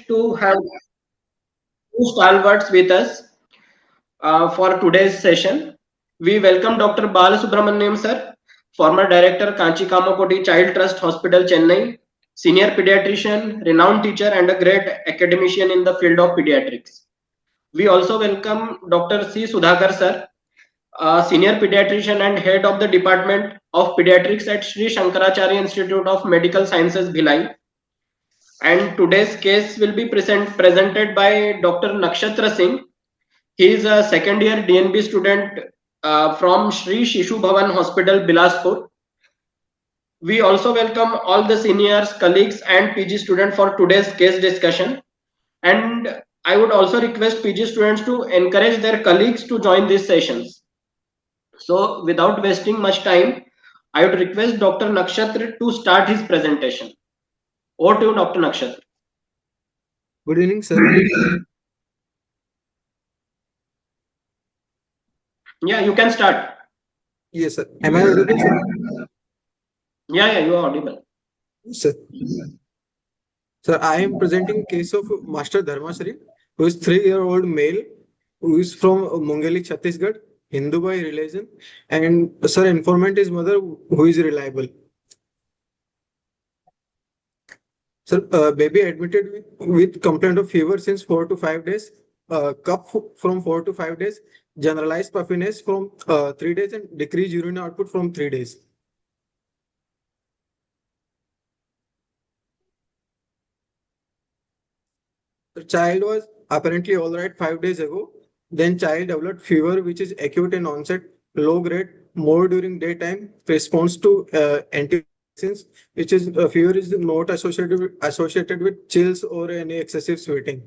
to have two stalwarts with us for today's session. We welcome Dr. Balasubramanian sir, former director Kanchi Kamakoti Child Trust Hospital, Chennai, senior pediatrician, renowned teacher and a great academician in the field of pediatrics. We also welcome Dr. C. Sudhakar sir, senior pediatrician and head of the Department of Pediatrics at Shri Shankaracharya Institute of Medical Sciences, Bhilai. And today's case will be presented by Dr. Nakshatra Singh. He is a second year DNB student from Shri Shishu Bhawan Hospital, Bilaspur. We also welcome all the seniors, colleagues and PG students for today's case discussion. And I would also request PG students to encourage their colleagues to join these sessions. So without wasting much time, I would request Dr. Nakshatra to start his presentation. Over to you, Dr. Nakshatra. Good evening, sir. Yeah, you can start. Yes, sir. Am I audible, sir? Yeah, you are audible. Sir. Sir, I am presenting case of Master Dharmashree, who is 3-year-old male, who is from Mungeli, Chhattisgarh, Hindu by religion, and sir, informant is mother, who is reliable. Sir, baby admitted with complaint of fever since 4 to 5 days, cough from 4 to 5 days, generalized puffiness from 3 days, and decreased urine output from 3 days. The child was apparently all right 5 days ago. Then child developed fever, which is acute in onset, low grade, more during daytime, response to antidepressants, which is fever is not associated with chills or any excessive sweating.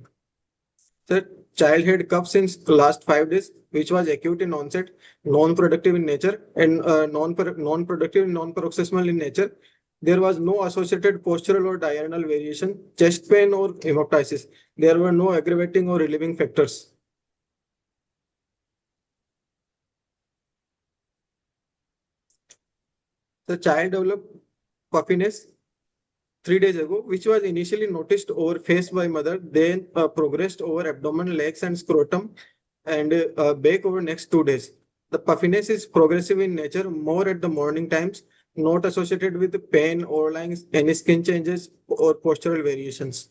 The child had cough since the last 5 days, which was acute in onset, non-productive in nature, and non-productive, non-paroxysmal in nature. There was no associated postural or diurnal variation, chest pain or hemoptysis. There were no aggravating or relieving factors. The child developed puffiness 3 days ago, which was initially noticed over face by mother, then progressed over abdomen, legs, and scrotum, and back over next 2 days. The puffiness is progressive in nature, more at the morning times, not associated with pain or any skin changes or postural variations.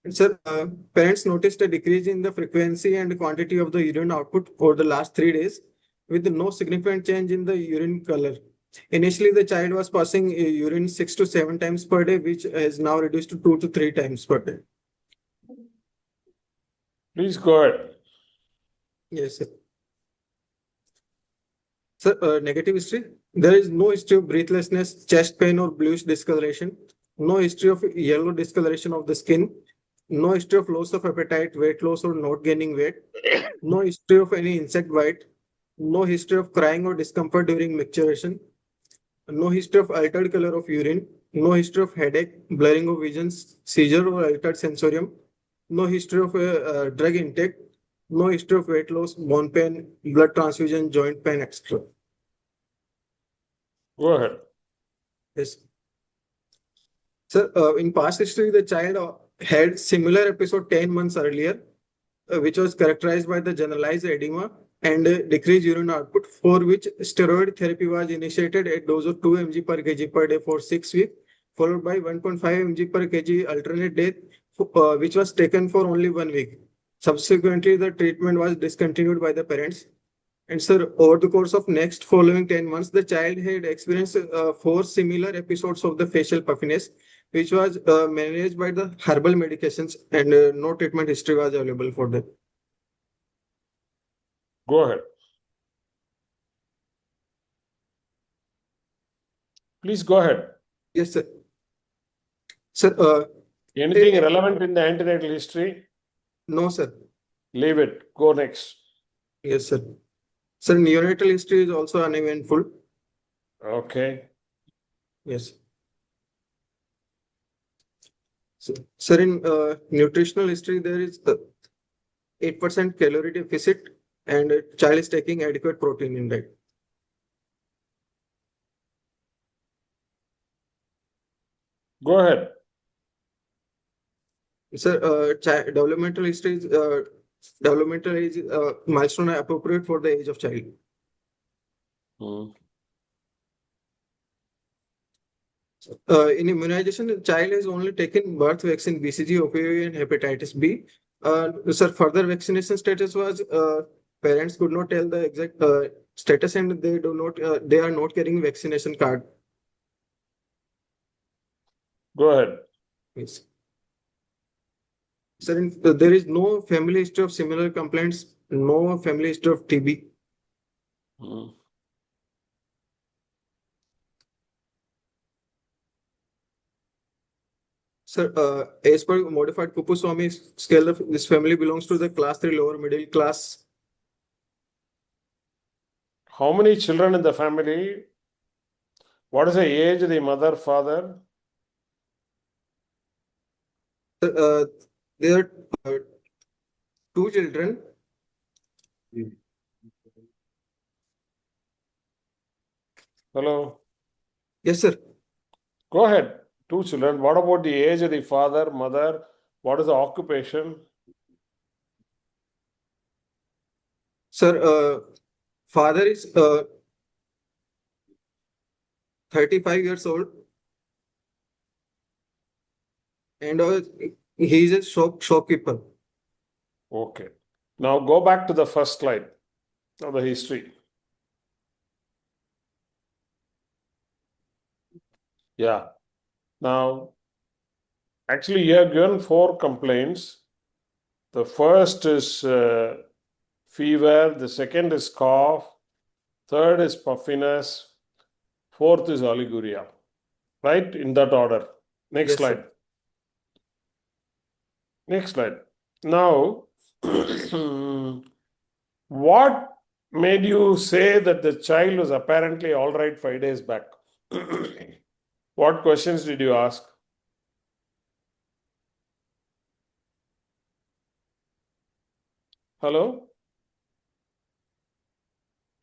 And sir, parents noticed a decrease in the frequency and quantity of the urine output over the last 3 days, with no significant change in the urine color. Initially, the child was passing urine 6 to 7 times per day, which is now reduced to 2 to 3 times per day. Please go ahead. Yes, sir. Sir, negative history. There is no history of breathlessness, chest pain, or bluish discoloration. No history of yellow discoloration of the skin. No history of loss of appetite, weight loss, or not gaining weight. No history of any insect bite. No history of crying or discomfort during micturition. No history of altered color of urine. No history of headache, blurring of visions, seizure, or altered sensorium. No history of drug intake. No history of weight loss, bone pain, blood transfusion, joint pain, etc. Go ahead. Yes. Sir, in past history, the child had similar episode 10 months earlier, which was characterized by the generalized edema and decreased urine output, for which steroid therapy was initiated at dose of 2 mg per kg per day for 6 weeks, followed by 1.5 mg per kg alternate day, which was taken for only 1 week. Subsequently, the treatment was discontinued by the parents. And sir, over the course of next following 10 months, the child had experienced 4 similar episodes of the facial puffiness, which was managed by the herbal medications, and no treatment history was available for them. Go ahead. Please go ahead. Yes, sir. Sir, anything relevant in the antenatal history? No, sir. Leave it. Go next. Yes, sir. Sir, neonatal history is also uneventful. Okay. Yes. So, sir, in nutritional history, there is 8% calorie deficit, and child is taking adequate protein in diet. Go ahead. Sir, developmental history is developmental age milestone are appropriate for the age of child. Hmm. In immunization, the child has only taken birth vaccine, BCG, OPV, and hepatitis B. Sir, further vaccination status was parents could not tell the exact status, and they are not carrying vaccination card. Go ahead. Yes. Sir, there is no family history of similar complaints, no family history of TB. Hmm. Sir, as per modified Kupuswamy scale, this family belongs to the class 3 lower middle class. How many children in the family? What is the age of the mother, father? There are two children. Hello. Yes, sir. Go ahead. Two children. What about the age of the father, mother? What is the occupation? Sir, father is 35 years old, and he is a shopkeeper. Okay. Now go back to the first slide of the history. Yeah. Now, actually, you have given 4 complaints. The first is fever, the second is cough, third is puffiness, fourth is oliguria. Right? In that order. Next Yes, sir. slide. Next slide. Now, what made you say that the child was apparently all right 5 days back? What questions did you ask? Hello?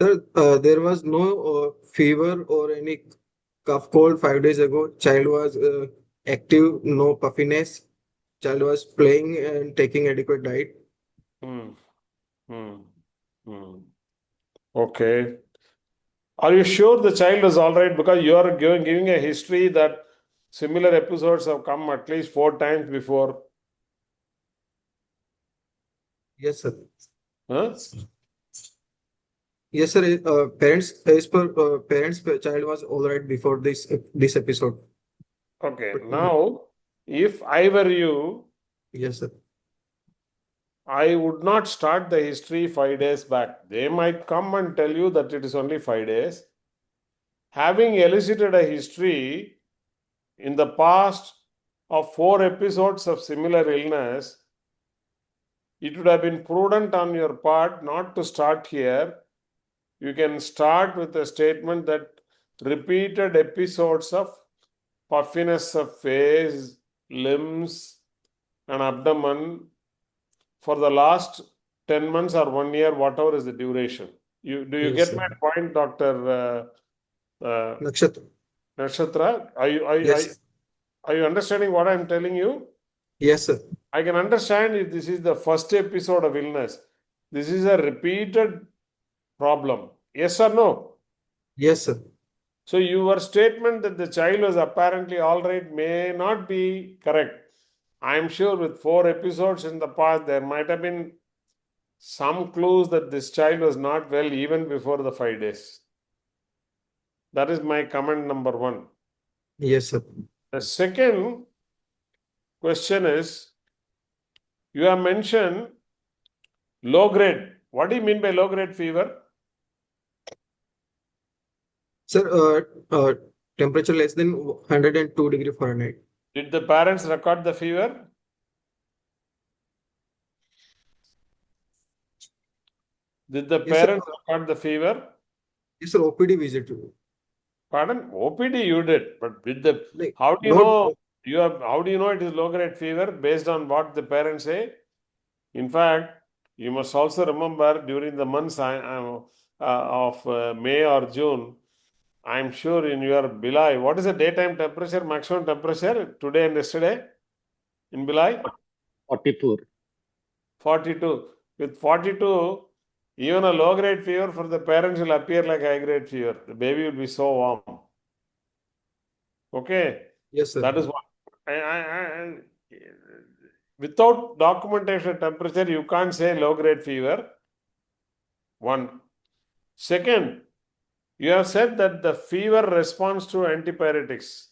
Sir, there was no fever or any cough cold 5 days ago. Child was active, no puffiness. Child was playing and taking adequate diet. Hmm. Hmm. Hmm. Okay. Are you sure the child is all right? Because you are giving a history that similar episodes have come at least 4 times before. Yes, sir. Huh? Yes, sir. Parents, as per parents, child was all right before this episode. Okay. Now, if I were you, Yes, sir. I would not start the history 5 days back. They might come and tell you that it is only 5 days. Having elicited a history in the past of 4 episodes of similar illness, it would have been prudent on your part not to start here. You can start with a statement that repeated episodes of puffiness of face, limbs, and abdomen for the last 10 months or 1 year, whatever is the duration. Do you Yes, get sir. my point, Dr. Nakshatra. Nakshatra? Yes. Are you understanding what I'm telling you? Yes, sir. I can understand if this is the first episode of illness. This is a repeated problem. Yes or no? Yes, sir. So your statement that the child was apparently all right may not be correct. I'm sure with 4 episodes in the past, there might have been some clues that this child was not well even before the 5 days. That is my comment number 1. Yes, sir. The second question is, you have mentioned low grade. What do you mean by low grade fever? Sir, temperature less than 102 degree Fahrenheit. Did the parents record the fever? Did the Yes, sir. parents record the fever? Yes, sir. OPD visit. Pardon? OPD you did, but with the Like, how do you not know how do you know it is low grade fever based on what the parents say? In fact, you must also remember during the months of May or June, I'm sure in your Bhilai, what is the daytime temperature, maximum temperature today and yesterday in Bhilai? 44. 42. With 42, even a low-grade fever for the parents will appear like high-grade fever. The baby will be so warm. Okay, Yes, sir. that is what. Without documentation temperature, you can't say low-grade fever. One. Second, you have said that the fever responds to antipyretics.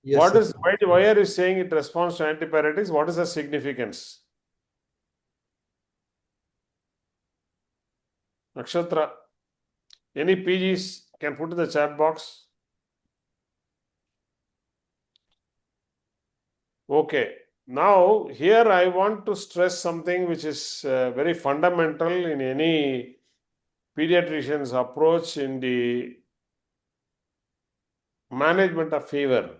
Yes, sir. Why are you saying it responds to antipyretics? What is the significance? Nakshatra, any PGs can put in the chat box. Okay, now here I want to stress something which is very fundamental in any pediatrician's approach in the management of fever.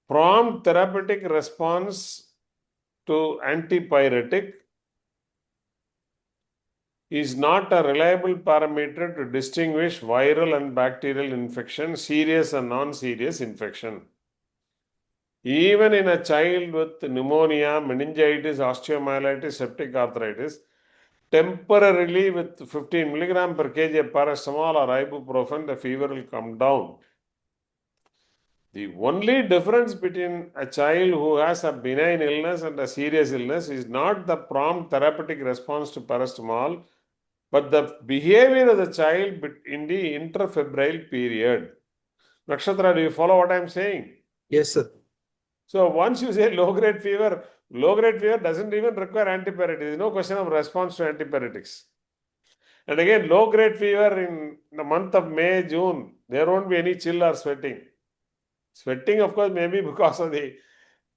Prompt therapeutic response to antipyretic is not a reliable parameter to distinguish viral and bacterial infection, serious and non-serious infection. Even in a child with pneumonia, meningitis, osteomyelitis, septic arthritis, temporarily with 15 milligram per kg of paracetamol or ibuprofen, the fever will come down. The only difference between a child who has a benign illness and a serious illness is not the prompt therapeutic response to paracetamol, but the behavior of the child in the interfebrile period. Nakshatra, do you follow what I am saying? Yes, sir. So once you say low-grade fever doesn't even require antipyretics. There is no question of response to antipyretics. And again, low-grade fever in the month of May, June, there won't be any chill or sweating. Sweating, of course, may be because of the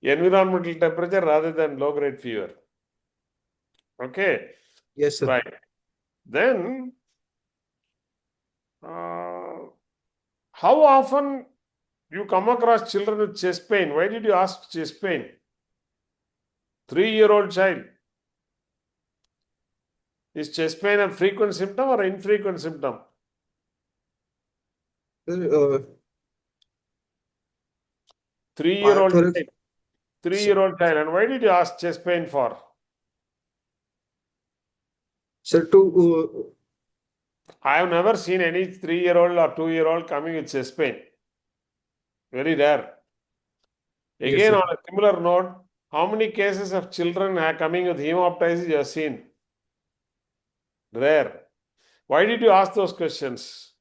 environmental temperature rather than low-grade fever. Okay? Yes, sir. Right. Then, how often you come across children with chest pain? Why did you ask chest pain? 3-year-old child. Is chest pain a frequent symptom or an infrequent symptom? Sir, 3-year-old Pythorax- child. 3-year-old child. And why did you ask chest pain for? Sir, to I have never seen any 3-year-old or 2-year-old coming with chest pain. Very rare. Yes, Again, sir. on a similar note, how many cases of children are coming with hemoptysis you have seen? Rare. Why did you ask those questions?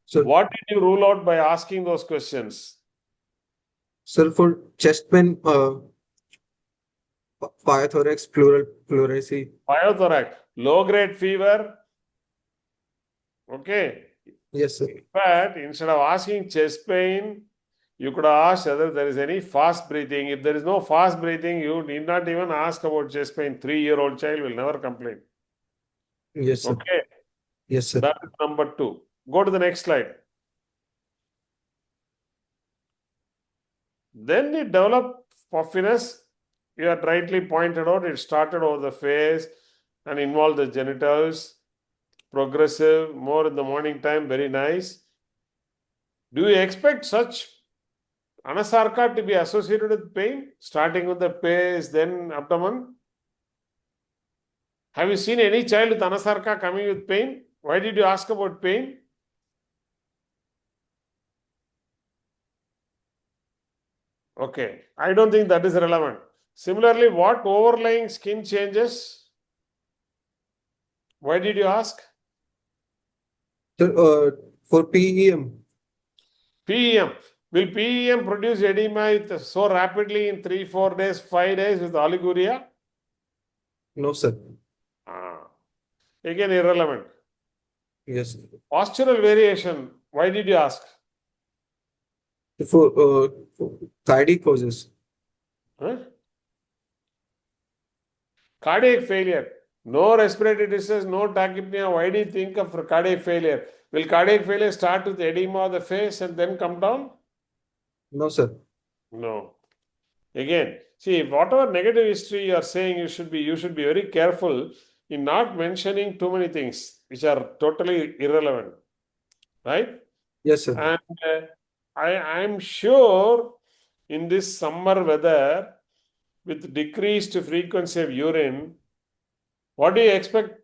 Sir, What did you rule out by asking those questions? sir, for chest pain, pythorax, pleurisy. Pyothorax, low-grade fever. Okay. Yes, sir. But instead of asking chest pain, you could ask whether there is any fast breathing. If there is no fast breathing, you need not even ask about chest pain. 3-year-old child will never complain. Yes, sir. Okay. Yes, sir. That is number 2. Go to the next slide. Then it developed puffiness. You had rightly pointed out, it started over the face and involved the genitals. Progressive, more in the morning time, very nice. Do you expect such anasarca to be associated with pain, starting with the face, then abdomen? Have you seen any child with anasarca coming with pain? Why did you ask about pain? Okay, I don't think that is relevant. Similarly, what overlying skin changes? Why did you ask? Sir, for PEM. PEM. Will PEM produce edema so rapidly in 3-4 days, 5 days with oliguria? No, sir. Again, irrelevant. Yes, sir. Postural variation. Why did you ask? For cardiac causes. Huh? Cardiac failure. No respiratory distress, no tachypnea. Why do you think of cardiac failure? Will cardiac failure start with edema of the face and then come down? No, sir. No. Again, see, whatever negative history you are saying, you should be very careful in not mentioning too many things which are totally irrelevant, right? Yes, sir. And I'm sure in this summer weather, with decreased frequency of urine, what do you expect?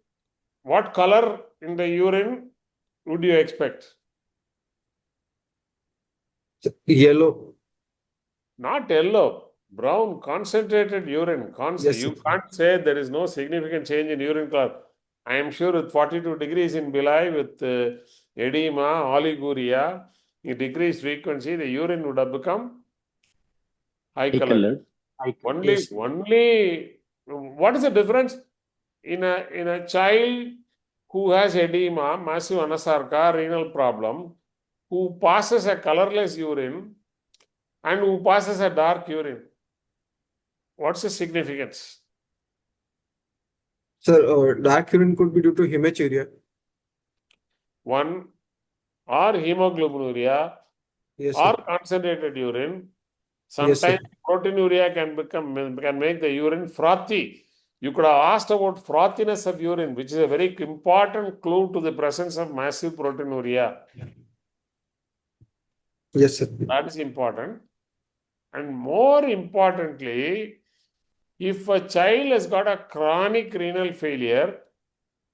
What color in the urine would you expect? Yellow. Not yellow, brown, concentrated urine. Yes, You sir. can't say there is no significant change in urine color. I am sure with 42 degrees in Bhilai, with edema, oliguria, in decreased frequency, the urine would have become high colored. Yes. Only, what is the difference in a child who has edema, massive anasarca, renal problem, who passes a colorless urine and who passes a dark urine? What's the significance? Sir, dark urine could be due to hematuria. One, or hemoglobinuria, Yes, or sir. concentrated urine. Yes, sir. Sometimes proteinuria can make the urine frothy. You could have asked about frothiness of urine, which is a very important clue to the presence of massive proteinuria. Yes, sir. That is important. And more importantly, if a child has got a chronic renal failure,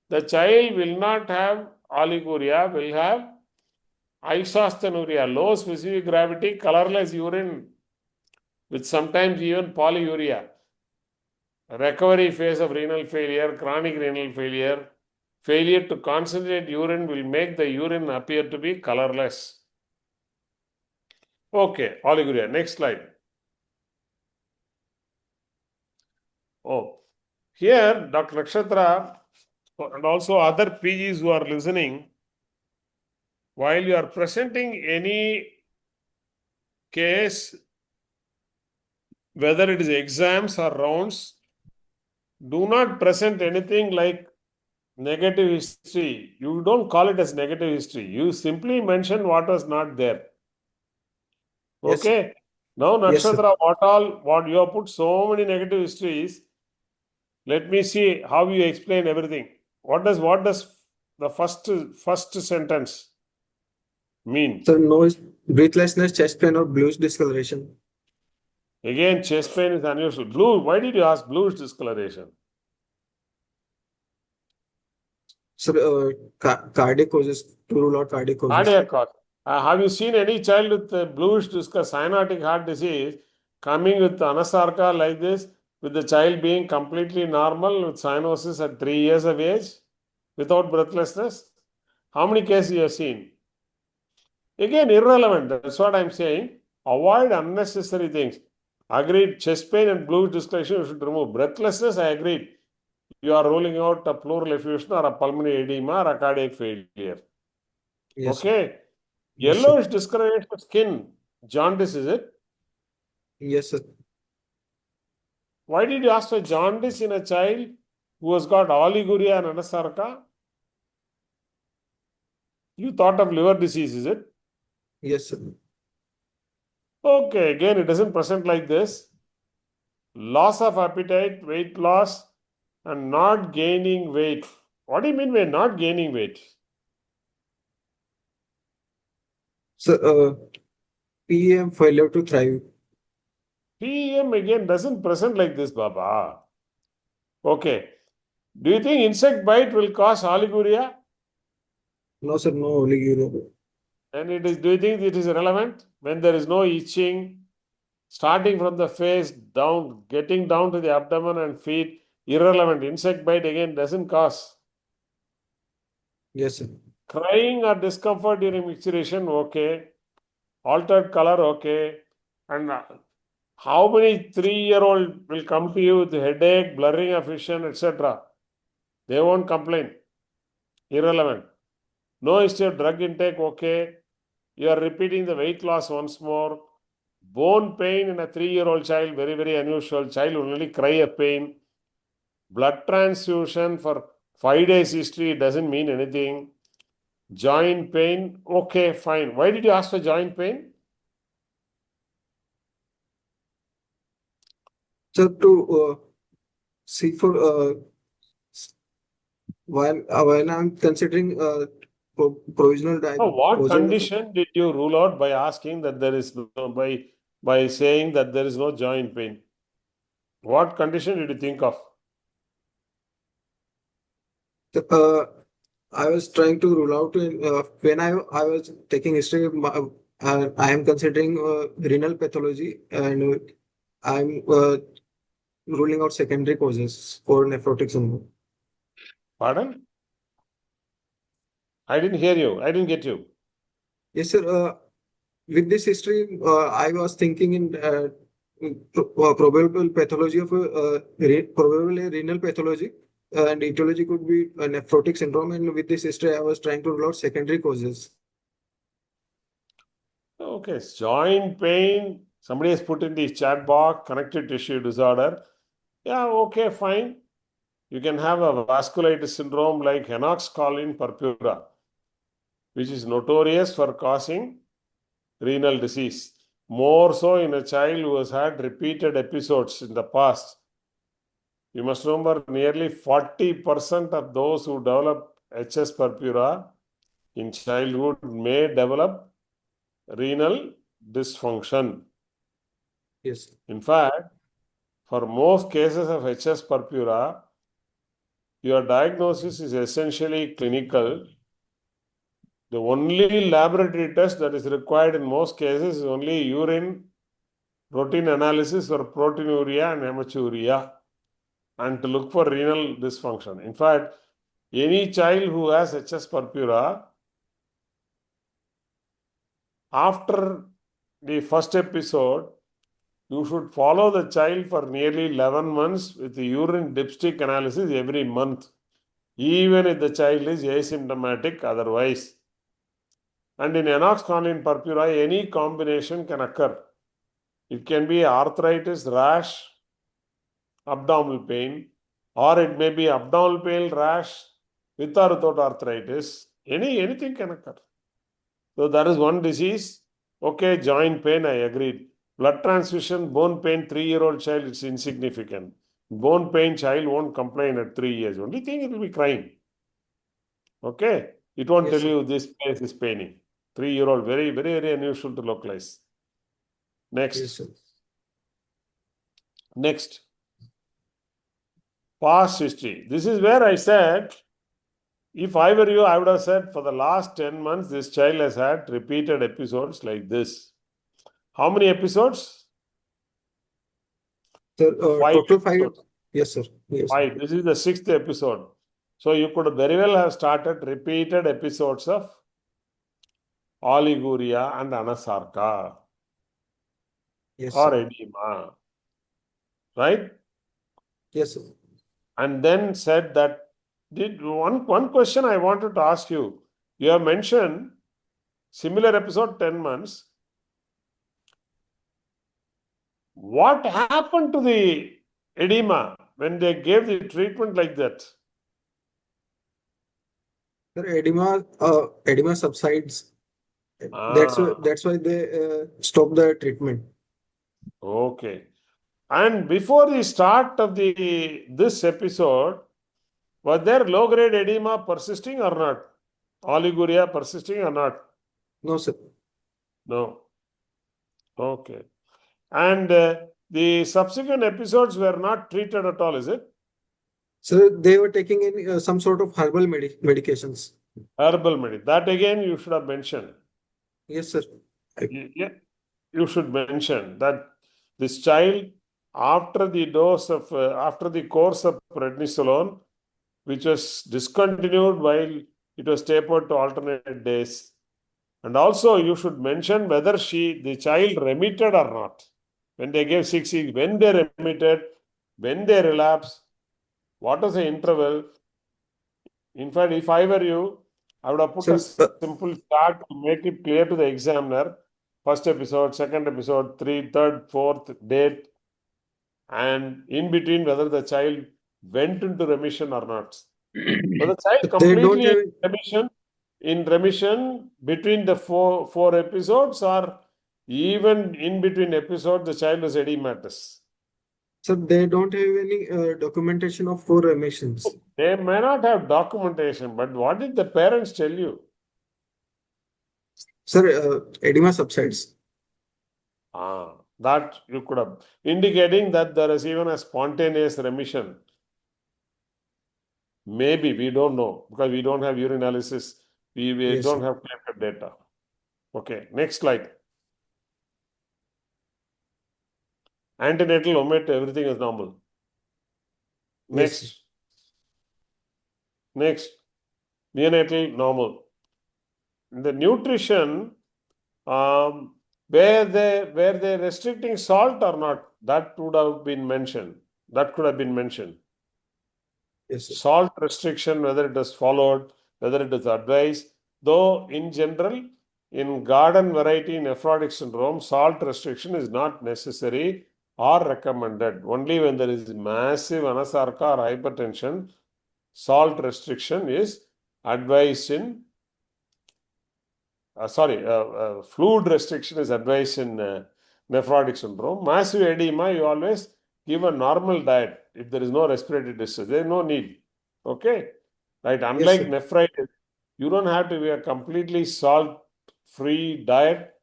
the child will not have oliguria, will have isostenuria, low specific gravity, colorless urine, with sometimes even polyuria. Recovery phase of renal failure, chronic renal failure, failure to concentrate urine will make the urine appear to be colorless. Okay, oliguria. Next slide. Oh, here Dr. Nakshatra and also other PGs who are listening, while you are presenting any case, whether it is exams or rounds, do not present anything like negative history. You don't call it as negative history. You simply mention what was not there. Yes, sir. Okay. Now, Yes, sir. Nakshatra, what you have put so many negative histories. Let me see how you explain everything. What does the first sentence mean? Sir, no breathlessness, chest pain, or bluish discoloration. Again, chest pain is unusual. Blue. Why did you ask bluish discoloration? Sir, cardiac causes, to rule out cardiac causes. Cardiac cause. Have you seen any child with bluish cyanotic heart disease coming with anasarca like this, with the child being completely normal with cyanosis at 3 years of age without breathlessness? How many cases you have seen? Again, irrelevant. That's what I'm saying. Avoid unnecessary things. Agreed. Chest pain and bluish discoloration you should remove. Breathlessness, I agreed. You are ruling out a pleural effusion or a pulmonary edema or a cardiac failure. Yes, sir. Okay. Yes, sir. Yellowish discoloration of skin. Jaundice, is it? Yes, sir. Why did you ask for jaundice in a child who has got oliguria and anasarca? You thought of liver disease, is it? Yes, sir. Okay, again, it doesn't present like this. Loss of appetite, weight loss, and not gaining weight. What do you mean by not gaining weight? Sir, PEM failure to thrive. PEM again doesn't present like this, Baba. Okay. Do you think insect bite will cause oliguria? No, sir, no oliguria. And do you think it is relevant when there is no itching, starting from the face down, getting down to the abdomen and feet? Irrelevant. Insect bite again doesn't cause. Yes, sir. Crying or discomfort during micturition, okay. Altered color, okay. And how many 3-year-old will come to you with headache, blurring of vision, etc.? They won't complain. Irrelevant. No history of drug intake, okay. You are repeating the weight loss once more. Bone pain in a 3-year-old child, very, very unusual. Child will only cry a pain. Blood transfusion for 5 days history doesn't mean anything. Joint pain, okay, fine. Why did you ask for joint pain? Sir, to see for while I'm considering provisional So what diagnosis. condition did you rule out by asking that there is no, by saying that there is no joint pain? What condition did you think of? I was trying to rule out when I was taking history. I am considering renal pathology, and I'm ruling out secondary causes for nephrotic syndrome. Pardon? I didn't hear you. I didn't get you. Yes, sir. With this history, I was thinking in probable pathology of probably renal pathology, and etiology could be a nephrotic syndrome. And with this history, I was trying to rule out secondary causes. Okay, joint pain. Somebody has put in the chat box connective tissue disorder. Yeah, okay, fine. You can have a vasculitis syndrome like Henox-Collin purpura, which is notorious for causing renal disease. More so in a child who has had repeated episodes in the past. You must remember nearly 40% of those who develop HS purpura in childhood may develop renal dysfunction. Yes. In fact, for most cases of HS purpura, your diagnosis is essentially clinical. The only laboratory test that is required in most cases is only urine protein analysis for proteinuria and hematuria, and to look for renal dysfunction. In fact, any child who has HS purpura, after the first episode, you should follow the child for nearly 11 months with the urine dipstick analysis every month, even if the child is asymptomatic otherwise. And in Henox-Collin purpura, any combination can occur. It can be arthritis, rash, abdominal pain, or it may be abdominal pain, rash with or without arthritis. Anything can occur. So that is one disease. Okay, joint pain, I agreed. Blood transfusion, bone pain, 3-year-old child, it's insignificant. Bone pain child won't complain at 3 years. Only thing it will be crying. Okay? It won't Yes, tell sir. you this place is paining. 3-year-old, very, very, very unusual to localize. Next. Yes, sir. Next. Past history. This is where I said, if I were you, I would have said for the last 10 months, this child has had repeated episodes like this. How many episodes? Sir, 5 total 5. episodes. Yes, sir. Yes. 5. This is the 6th episode. So you could very well have started repeated episodes of oliguria and anasarca Yes, or sir. edema. Right? Yes, sir. And then said that, one question I wanted to ask you. You have mentioned similar episode 10 months. What happened to the edema when they gave the treatment like that? Sir, edema subsides. That's why they stop the treatment. Okay. And before the start of this episode, was there low-grade edema persisting or not? Oliguria persisting or not? No, sir. No. Okay. And the subsequent episodes were not treated at all, is it? So they were taking in some sort of herbal medications. Herbal medicine. That again you should have mentioned. Yes, sir. Yeah, you should mention that this child, after the course of prednisolone, which was discontinued while it was tapered to alternate days, and also you should mention whether the child remitted or not. When they gave 6 weeks, when they remitted, when they relapsed, what was the interval? In fact, if I were you, I would have put a simple chart to make it clear to the examiner. First episode, second episode, third, fourth date, and in between whether the child went into remission or not. So the child completely in remission between the four episodes, or even in between episodes, the child was edematous. So they don't have any documentation of 4 remissions. They may not have documentation, but what did the parents tell you? Sir, edema subsides. That you could have, indicating that there is even a spontaneous remission. Maybe, we don't know, because we don't have urinalysis. We Yes, don't sir. have clear-cut data. Okay, next slide. Antenatal omit, everything is normal. Yes, sir. Next, neonatal normal. In the nutrition, were they restricting salt or not? That would have been mentioned. That could have been mentioned. Yes, sir. Salt restriction, whether it is followed, whether it is advised. Though in general, in garden variety nephrotic syndrome, salt restriction is not necessary or recommended. Only when there is massive anasarca or hypertension, salt restriction is advised in fluid restriction is advised in nephrotic syndrome. Massive edema, you always give a normal diet if there is no respiratory distress. There is no need. Okay? Right? Yes, Unlike sir. nephritis, you don't have to be a completely salt-free diet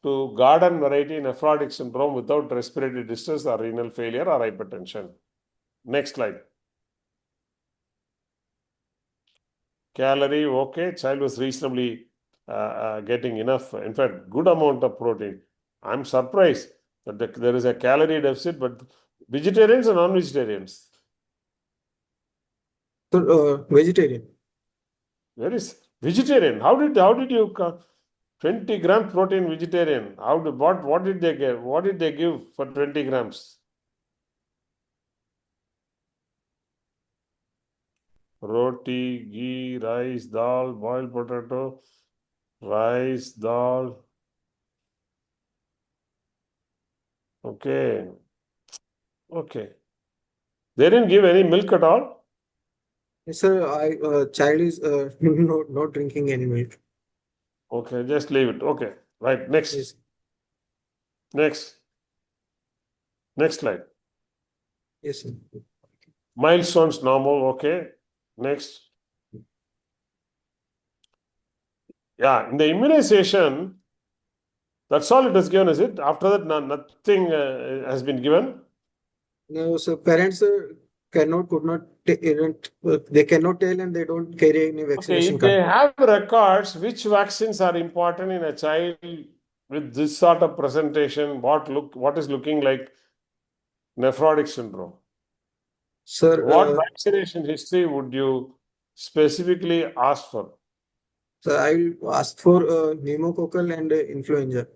to garden variety nephrotic syndrome without respiratory distress or renal failure or hypertension. Next slide. Calorie, okay. Child was reasonably getting enough, in fact, good amount of protein. I'm surprised that there is a calorie deficit, but vegetarians or non-vegetarians? Sir, vegetarian. Where is vegetarian? How did you 20 grams protein vegetarian? What did they give? What did they give for 20 grams? Roti, ghee, rice, dal, boiled potato, rice, dal. Okay. Okay. They didn't give any milk at all? Yes, sir. Child is not drinking any milk. Okay, just leave it. Okay. Right. Next. Yes. Next. Next slide. Yes, sir. Milestones normal. Okay. Next. Yeah. In the immunization, that's all it is given, is it? After that, nothing has been given. No, so parents could not, they cannot tell and they don't carry any Okay. vaccination If they card. have records, which vaccines are important in a child with this sort of presentation? What is looking like nephrotic syndrome? Sir, What vaccination history would you specifically ask for? so I will ask for pneumococcal and influenza.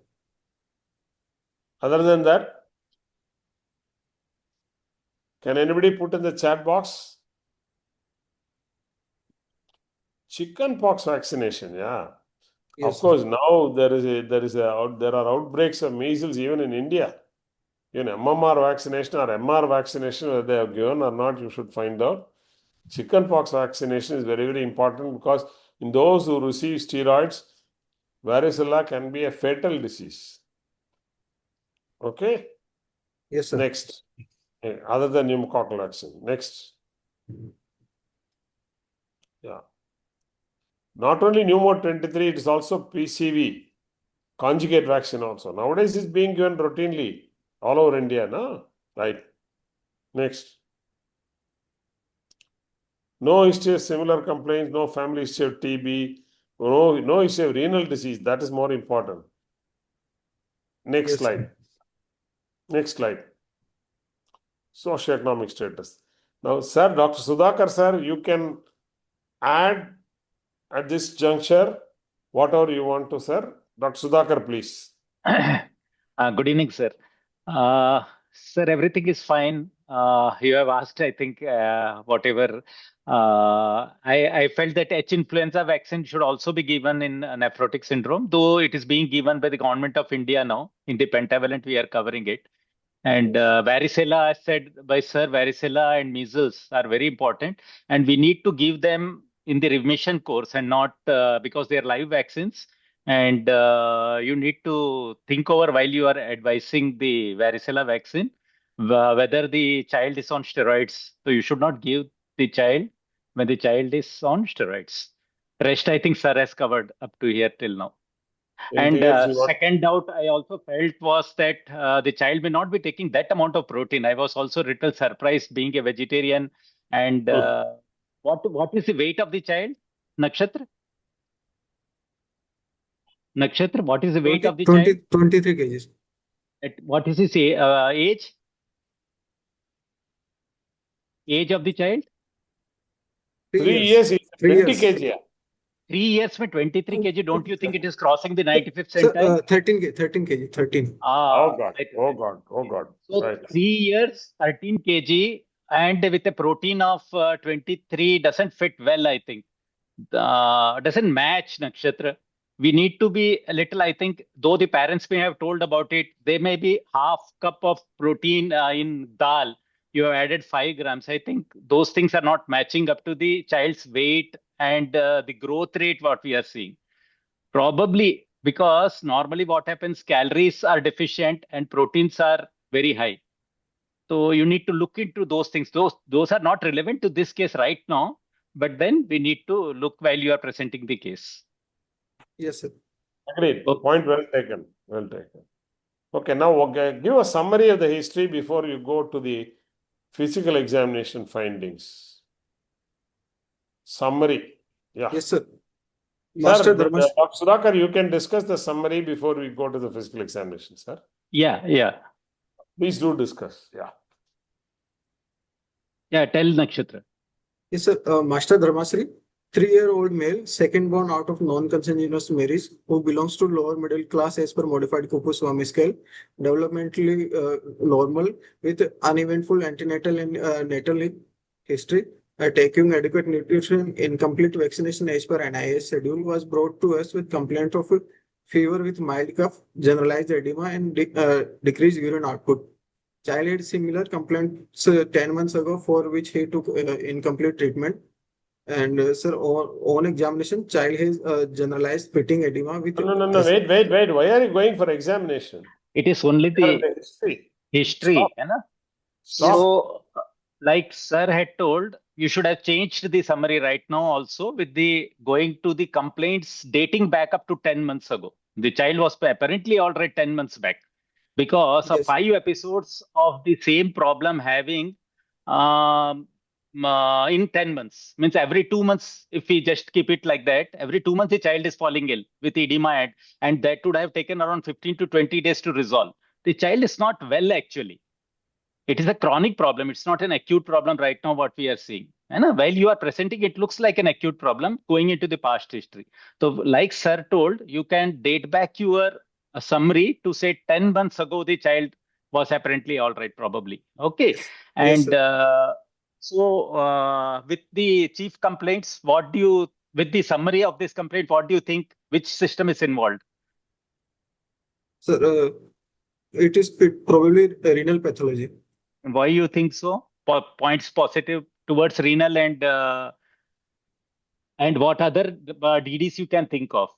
Other than that, can anybody put in the chat box? Chickenpox vaccination, yeah. Of Yes, sir. course, now there are outbreaks of measles even in India. MMR vaccination or MR vaccination, whether they have given or not, you should find out. Chickenpox vaccination is very, very important because in those who receive steroids, varicella can be a fatal disease. Okay? Yes, sir. Next. Other than pneumococcal vaccine. Next. Yeah. Not only Pneumo 23, it is also PCV, conjugate vaccine also. Nowadays, it's being given routinely all over India, no? Right. Next. No history of similar complaints, no family history of TB, no history of renal disease. That is more important. Next Yes, slide. sir. Next slide. Socioeconomic status. Now, sir, Dr. Sudhakar, sir, you can add at this juncture whatever you want to, sir. Dr. Sudhakar, please. Good evening, sir. Sir, everything is fine. You have asked, I think, whatever. I felt that H influenza vaccine should also be given in nephrotic syndrome, though it is being given by the government of India now. In the pentavalent, we are covering it. And varicella, as said by Sir, varicella and measles are very important, and we need to give them in the remission course and not because they are live vaccines. And you need to think over while you are advising the varicella vaccine whether the child is on steroids. So you should not give the child when the child is on steroids. Rest, I think Sir has covered up to here till now. Anything else you want? Second doubt I also felt was that the child may not be taking that amount of protein. I was also a little surprised being a vegetarian. And what is the weight of the child? Nakshatra? Nakshatra, what is the weight 20, of the 20, child? 23 kgs. What is his age? Age of the child? 3 years, 3 20 years. kg. 3 years with 23 kg. Don't you think it is crossing the 95th Sir, centile? 13 kg, 13. Oh God, oh God, oh God. So Right. 3 years, 13 kg, and with a protein of 23 doesn't fit well, I think. Doesn't match, Nakshatra. We need to be a little, I think, though the parents may have told about it, they may be half cup of protein in dal. You have added 5 grams. I think those things are not matching up to the child's weight and the growth rate, what we are seeing. Probably because normally what happens, calories are deficient and proteins are very high. So you need to look into those things. Those are not relevant to this case right now, but then we need to look while you are presenting the case. Yes, sir. Agreed. Okay. Point well taken. Well taken. Okay, now give a summary of the history before you go to the physical examination findings. Summary. Yeah. Yes, sir. Sir, Master Dharmas. Dr. Sudhakar, you can discuss the summary before we go to the physical examination, sir. Yeah. Please do discuss. Yeah. Yeah, tell Nakshatra. Yes, sir. Master Dharmasri, 3-year-old male, second born out of non-consanguineous marriage, who belongs to lower middle class as per modified Kupuswamy scale, developmentally normal with uneventful antenatal and natal history, taking adequate nutrition, incomplete vaccination as per NIH schedule, was brought to us with complaint of fever with mild cough, generalized edema, and decreased urine output. Child had similar complaints 10 months ago, for which he took incomplete treatment. And sir, on examination, child has generalized pitting edema with. No. Wait. Why are you going for examination? It is only the history. history. Stop. So, like sir had told, you should have changed the summary right now also with the going to the complaints dating back up to 10 months ago. The child was apparently already 10 months back because of Yes. 5 episodes of the same problem having in 10 months. Means every 2 months, if we just keep it like that, every 2 months the child is falling ill with edema, and that would have taken around 15 to 20 days to resolve. The child is not well actually. It is a chronic problem. It's not an acute problem right now, what we are seeing. And while you are presenting, it looks like an acute problem going into the past history. So like sir told, you can date back your summary to say 10 months ago, the child was apparently all right, probably. Okay. Yes, And with the chief complaints, with the summary of this complaint, what do you think, which system is involved? Sir, it is probably renal pathology. Why you think so? Points positive towards renal, and what other DDs you can think of?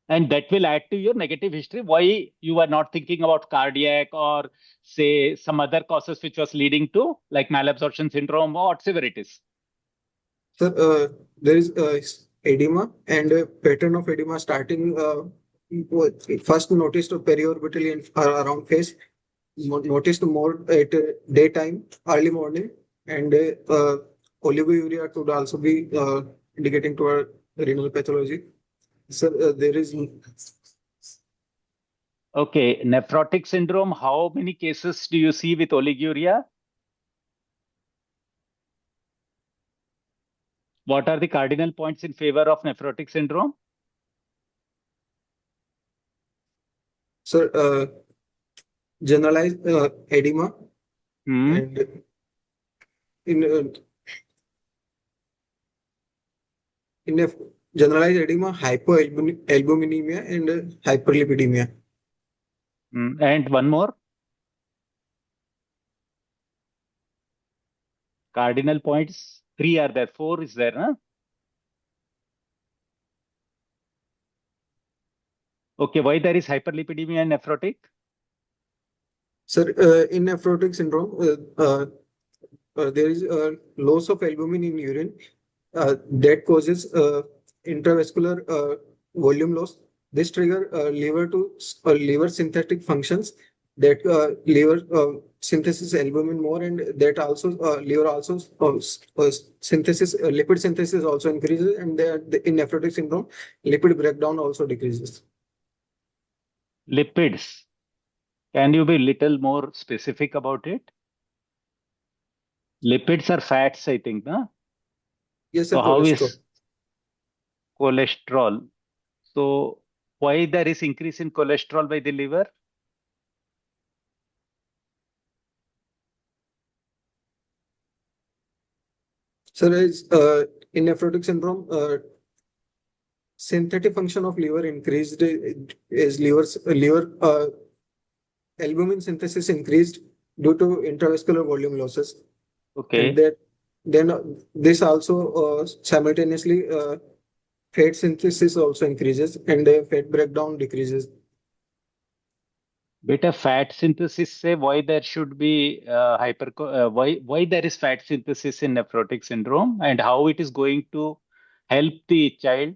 And that will add to your negative history. Why you are not thinking about cardiac or say some other causes which was leading to like malabsorption syndrome or whatever it is? Sir, there is edema and a pattern of edema starting first noticed periorbitally around face, noticed more at daytime, early morning, and oliguria could also be indicating toward renal pathology. Sir, there is. Okay, nephrotic syndrome. How many cases do you see with oliguria? What are the cardinal points in favor of nephrotic syndrome? Sir, generalized edema and in a generalized edema, hypoalbuminemia and hyperlipidemia. And one more? Cardinal points, 3 are there, 4 is there, huh? Okay, why there is hyperlipidemia and nephrotic? Sir, in nephrotic syndrome, there is loss of albumin in urine that causes intravascular volume loss This trigger liver synthetic functions that liver synthesis albumin more, and that also liver also synthesis lipid synthesis also increases, and in nephrotic syndrome lipid breakdown also decreases. Lipids. Can you be little more specific about it? Lipids are fats, I think, no? Yes, So sir. how Cholesterol. is cholesterol? So why there is increase in cholesterol by the liver? Sir, in nephrotic syndrome, synthetic function of liver increased is liver albumin synthesis increased due to intravascular volume losses, and Okay. that then this also simultaneously fat synthesis also increases, and fat breakdown decreases. Beta fat synthesis say why there should be why there is fat synthesis in nephrotic syndrome and how it is going to help the child,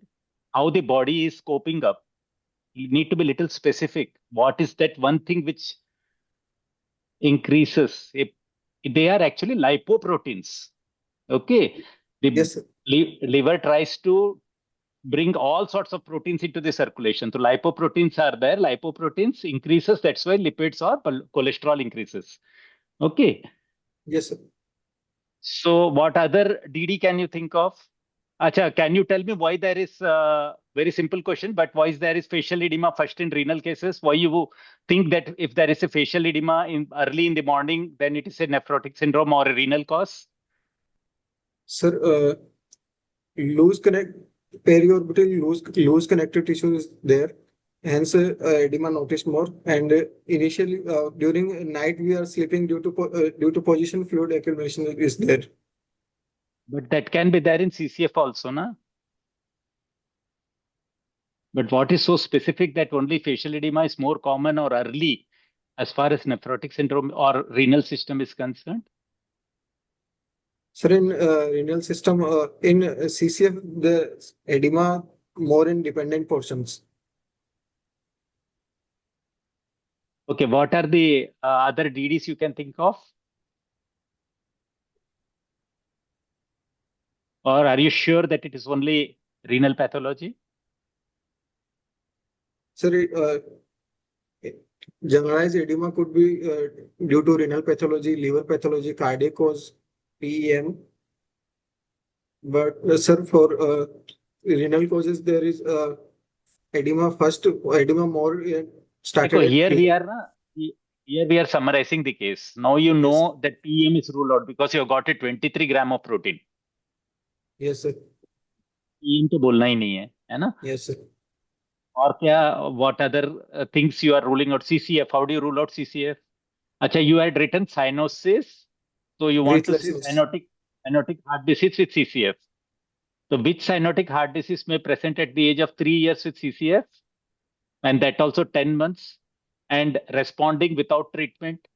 how the body is coping up. You need to be little specific. What is that one thing which increases? They are actually lipoproteins. Okay. The Yes, sir. liver tries to bring all sorts of proteins into the circulation. So lipoproteins are there. Lipoproteins increases. That's why lipids or cholesterol increases. Okay. Yes, sir. So what other DD can you think of? Acha, can you tell me why there is very simple question, but why is there is facial edema first in renal cases? Why you think that if there is a facial edema in early in the morning, then it is a nephrotic syndrome or a renal cause? Sir, periorbital loose connective tissue is there, hence edema noticed more. And initially during night we are sleeping due to position fluid accumulation is there. But that can be there in CCF also, na? But what is so specific that only facial edema is more common or early as far as nephrotic syndrome or renal system is concerned? Sir, in renal system, in CCF, the edema more in dependent portions. Okay, what are the other DDs you can think of? Or are you sure that it is only renal pathology? Sir, generalized edema could be due to renal pathology, liver pathology, cardiac cause, PEM. But sir, for renal causes, there is edema more started Because at here we are summarizing the case. Now you yes, know that PEM is ruled out because you have got a 23 gram of protein. yes, sir. PEM तो बोलना ही नहीं है ना? Yes, sir. और क्या? What other things you are ruling out? CCF. How do you rule out CCF? अच्छा, you had written cyanosis, so you want to say Breathlessness. cyanotic heart disease with CCF. So which cyanotic heart disease may present at the age of 3 years with CCF, and that also 10 months, and responding without treatment?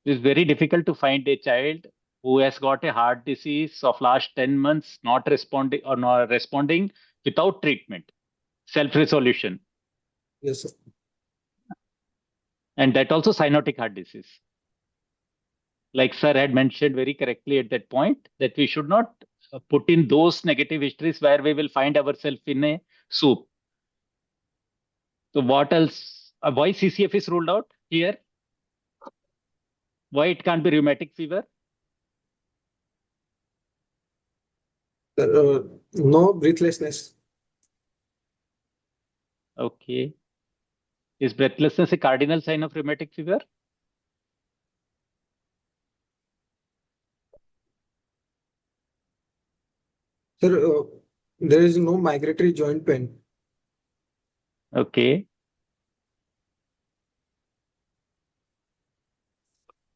It's very difficult to find a child who has got a heart disease of last 10 months not responding or not responding without treatment, self-resolution, Yes, sir. and that also cyanotic heart disease. Like sir had mentioned very correctly at that point, that we should not put in those negative histories where we will find ourselves in a soup. So what else? Why CCF is ruled out here? Why it can't be rheumatic fever? No breathlessness. Okay. Is breathlessness a cardinal sign of rheumatic fever? Sir, there is no migratory joint pain. Okay.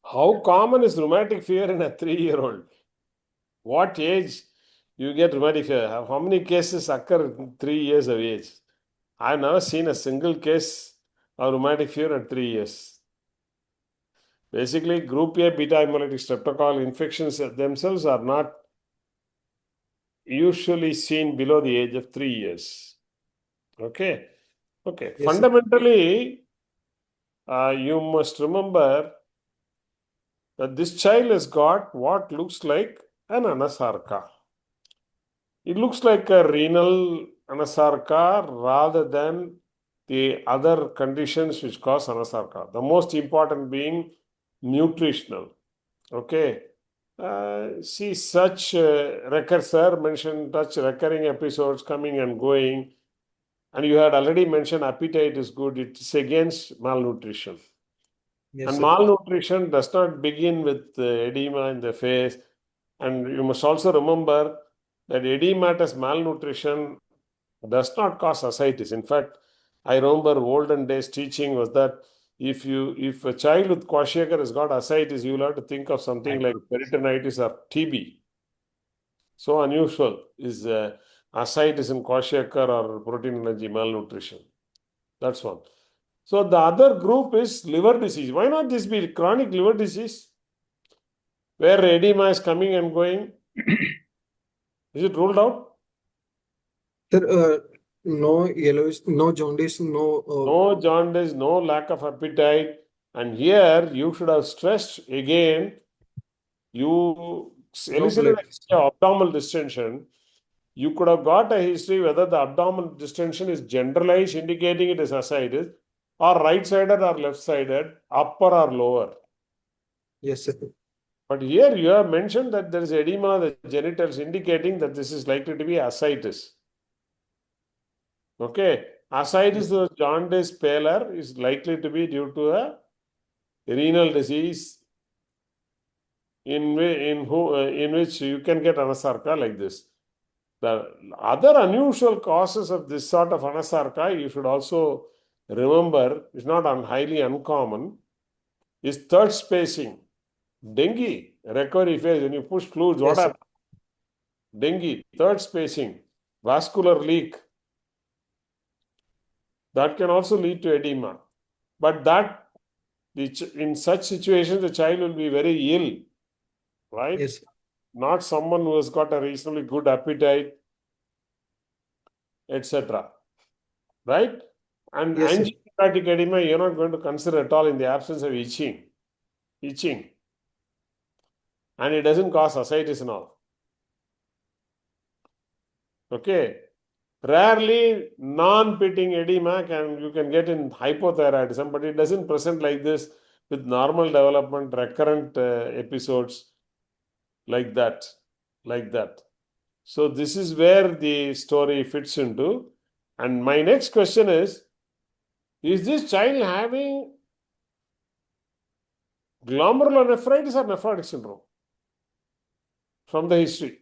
How common is rheumatic fever in a 3-year-old? What age you get rheumatic fever? How many cases occur in 3 years of age? I've never seen a single case or rheumatic fever at 3 years. Basically, group A beta hemolytic streptococcal infections themselves are not usually seen below the age of 3 years. Okay. Okay. Yes, sir. Fundamentally, you must remember that this child has got what looks like an anasarca. It looks like a renal anasarca rather than the other conditions which cause anasarca. The most important being nutritional. Okay. See, such sir mentioned such recurring episodes coming and going, and you had already mentioned appetite is good. It's against malnutrition. Yes, And sir. malnutrition does not begin with edema in the face. And you must also remember that edematous malnutrition does not cause ascites. In fact, I remember olden days teaching was that if a child with Kwashiorkor has got ascites, you will have to think of something like peritonitis or TB. So unusual is ascites in Kwashiorkor or protein allergy malnutrition. That's one. So the other group is liver disease. Why not this be chronic liver disease? Where edema is coming and going? Is it ruled out? Sir, no yellowish, no jaundice, no. No jaundice, no lack of appetite. And here you should have stressed again, you elicited a blood. history of abdominal distension. You could have got a history whether the abdominal distension is generalized, indicating it is ascites, or right-sided or left-sided, upper or lower. Yes, sir. But here you have mentioned that there is edema of the genitals, indicating that this is likely to be ascites. Okay, ascites or jaundice pallor is likely to be due to a renal disease in which you can get anasarca like this. The other unusual causes of this sort of anasarca, you should also remember, is not highly uncommon, is third spacing. Dengue, recovery phase, when you push fluids, what Yes, sir. happens? Dengue, third spacing, vascular leak. That can also lead to edema. But that, in such situations, the child will be very ill, right? Yes, sir. Not someone who has got a reasonably good appetite, etc. Right? And Yes, sir. angiohepatic edema, you're not going to consider at all in the absence of itching. And it doesn't cause ascites and all. Okay. Rarely, non-pitting edema you can get in hypothyroidism, but it doesn't present like this with normal development, recurrent episodes like that. So this is where the story fits into. And my next question is this child having glomerulonephritis or nephrotic syndrome from the history?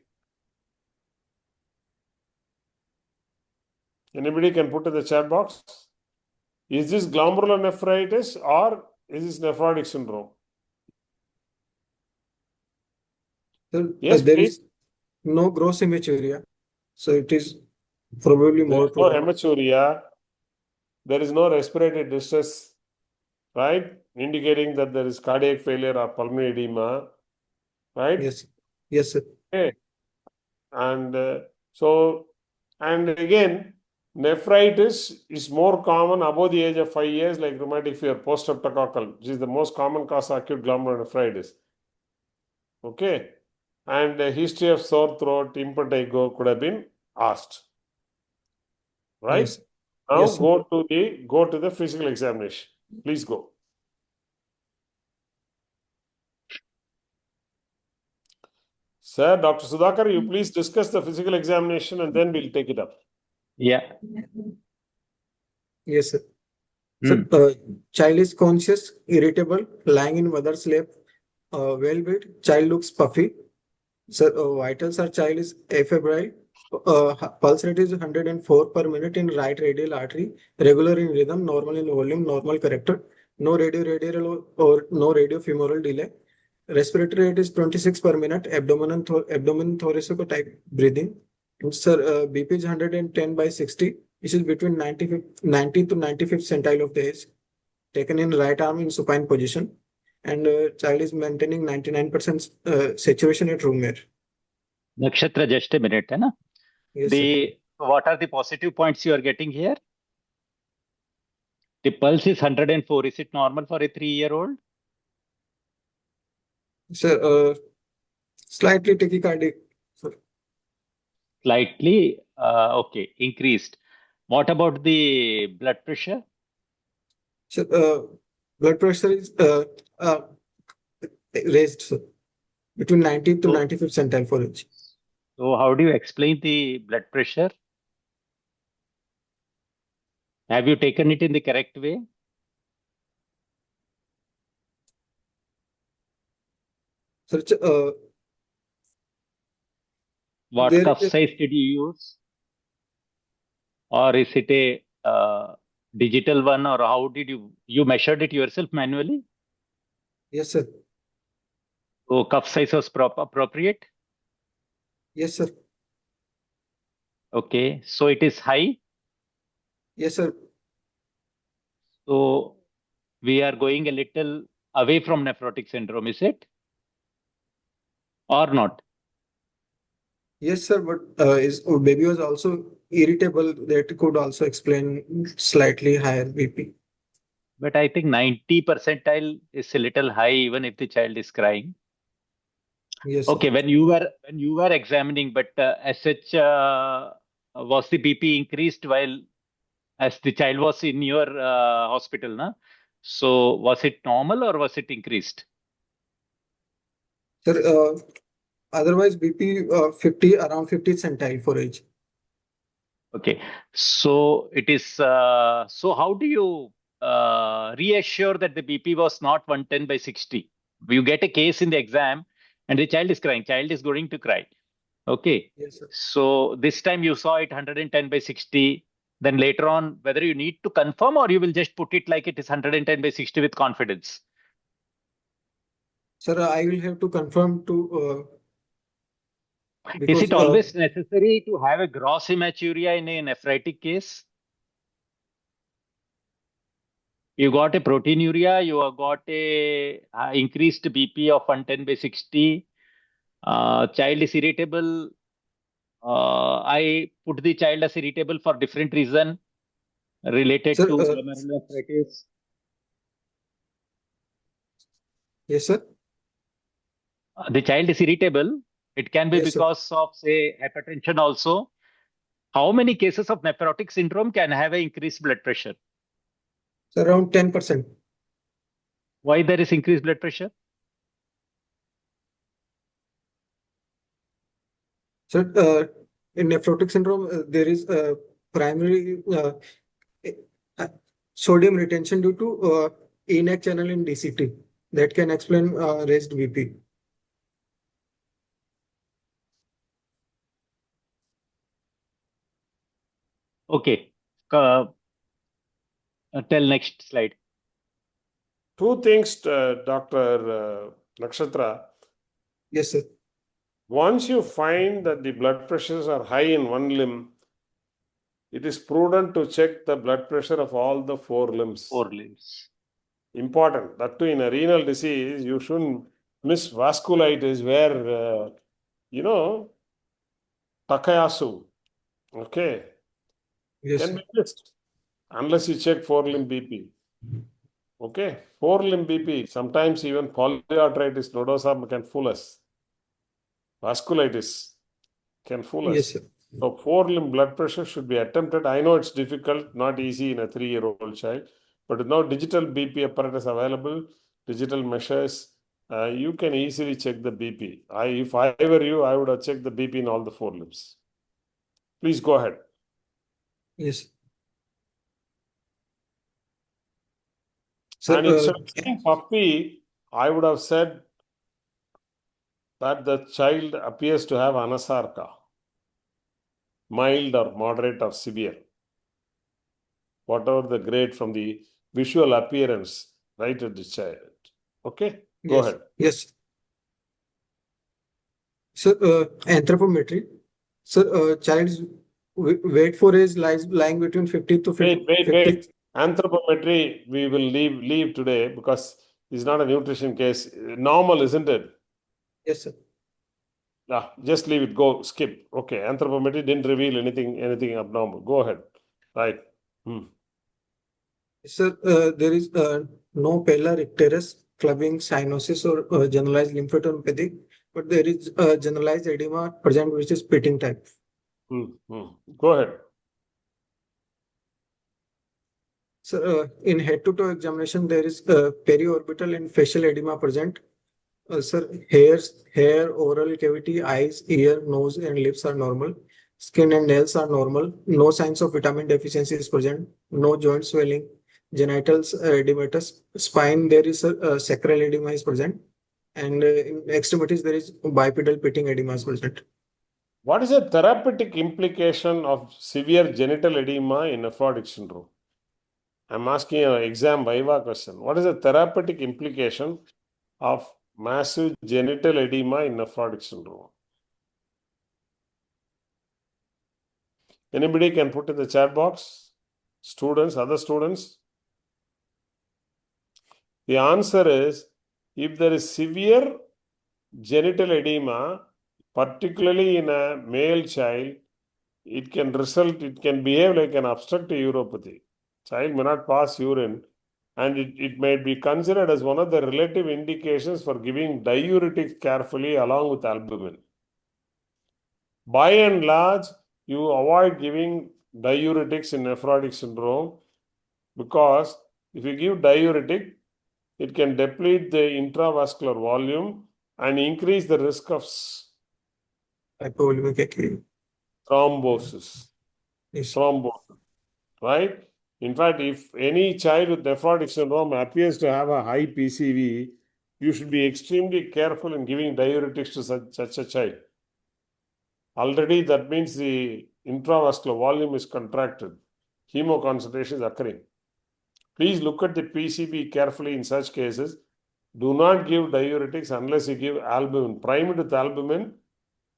Anybody can put in the chat box. Is this glomerulonephritis or is this nephrotic syndrome? Sir, Yes, there please. is no gross hematuria, so it is probably There more is no to. hematuria. There is no respiratory distress, right? Indicating that there is cardiac failure or pulmonary edema, right? Yes, yes, sir. Okay. And and again, nephritis is more common above the age of 5 years, like rheumatic fever, post-streptococcal, which is the most common cause of acute glomerulonephritis. Okay. And a history of sore throat, impetigo could have been asked. Right? Yes. Now Yes, sir. go to the physical examination. Please go. Sir, Dr. Sudhakar, you please discuss the physical examination and then we'll take it up. Yeah. Yes, sir. Sir, child is conscious, irritable, lying in mother's lap, well-behaved. Child looks puffy. Sir, vitals are child is afebrile. Pulse rate is 104 per minute in right radial artery, regular in rhythm, normal in volume, normal character, no radial or no radiofemoral delay. Respiratory rate is 26 per minute, abdomen thoracic type breathing. And sir, BP is 110/60, which is between 90 to 95th centile of the age. taken in right arm in supine position, and child is maintaining 99% saturation at room air. Nakshatra, just a minute, है ना? Yes, sir. What are the positive points you are getting here? The pulse is 104. Is it normal for a 3-year-old? Sir, slightly tachycardic, sir. Slightly, okay, increased. What about the blood pressure? Sir, blood pressure is raised, sir, between 90th to 95th centile for age. So how do you explain the blood pressure? Have you taken it in the correct way? Sir, What there cuff is- size did you use? Or is it a digital one, or how did you measured it yourself manually? yes, sir. So cuff size was appropriate? Yes, sir. Okay, so it is high. Yes, sir. So we are going a little away from nephrotic syndrome, is it? Or not? Yes, sir. But his baby was also irritable. That could also explain slightly higher BP. But I think 90 percentile is a little high, even if the child is crying. Yes, sir. Okay, when you were examining, but as such, was the BP increased while as the child was in your hospital, na? So was it normal or was it increased? Sir, otherwise BP 50 around 50 centile for age. Okay, so it is. So how do you reassure that the BP was not 110/60? You get a case in the exam, and the child is crying. Child is going to cry. Okay. Yes, sir. So this time you saw it 110/60. Then later on, whether you need to confirm or you will just put it like it is 110/60 with confidence. Sir, I will have to confirm to Is because it always necessary to have a gross hematuria in a nephritic case? You got a proteinuria, you have got a increased BP of 110/60. Child is irritable. I put the child as irritable for different reason related Sir, to glomerulonephritis. yes, sir. The child is irritable. It can be Yes, sir. because of, say, hypertension also. How many cases of nephrotic syndrome can have an increased blood pressure? So around 10%. Why there is increased blood pressure? So in nephrotic syndrome, there is primary sodium retention due to ENaC channel in DCT that can explain raised BP. Okay. Tell next slide. Two things, Dr. Nakshatra. Yes, sir. Once you find that the blood pressures are high in one limb, it is prudent to check the blood pressure of all the 4 limbs. 4 limbs. Important. That too, in a renal disease, you shouldn't miss vasculitis where, Takayasu, okay, Yes, can sir. be missed unless you check 4-limb BP. Okay, 4-limb BP, sometimes even polyarteritis nodosa can fool us. Vasculitis can fool us. Yes, sir. So 4-limb blood pressure should be attempted. I know it's difficult, not easy in a 3-year-old child, but now digital BP apparatus available, digital measures, you can easily check the BP. If I were you, I would have checked the BP in all the 4 limbs. Please go ahead. Yes. So, And instead of saying puppy, I would have said that the child appears to have anasarca, mild or moderate or severe. Whatever the grade from the visual appearance, right at the child. Okay, go yes. ahead. Yes. So, anthropometry. So, child's weight for age lies lying between 50 to 50. Wait. Anthropometry, we will leave today because it's not a nutrition case. Normal, isn't it? Yes, sir. Yeah, just leave it. Go, skip. Okay, anthropometry didn't reveal anything abnormal. Go ahead. Right. Sir, there is no pallor icterus, clubbing, cyanosis, or generalized lymphadenopathy, but there is generalized edema present, which is pitting type. Go ahead. So, in head-to-toe examination, there is periorbital and facial edema present. Sir, hair, oral cavity, eyes, ear, nose, and lips are normal. Skin and nails are normal. No signs of vitamin deficiency is present. No joint swelling. Genitals edematous. Spine, there is a sacral edema is present. And in extremities, there is bipedal pitting edema is present. What is the therapeutic implication of severe genital edema in nephrotic syndrome? I'm asking an exam viva question. What is the therapeutic implication of massive genital edema in nephrotic syndrome? Anybody can put in the chat box? Students, other students? The answer is, if there is severe genital edema, particularly in a male child, it can behave like an obstructive uropathy. Child may not pass urine, and it may be considered as one of the relative indications for giving diuretics carefully along with albumin. By and large, you avoid giving diuretics in nephrotic syndrome because if you give diuretic, it can deplete the intravascular volume and increase the risk of Hypovolemic thrombosis. yes. Thrombosis, right? In fact, if any child with nephrotic syndrome appears to have a high PCV, you should be extremely careful in giving diuretics to such a child. Already that means the intravascular volume is contracted. Hemoconcentration is occurring. Please look at the PCV carefully in such cases. Do not give diuretics unless you give albumin. Prime it with albumin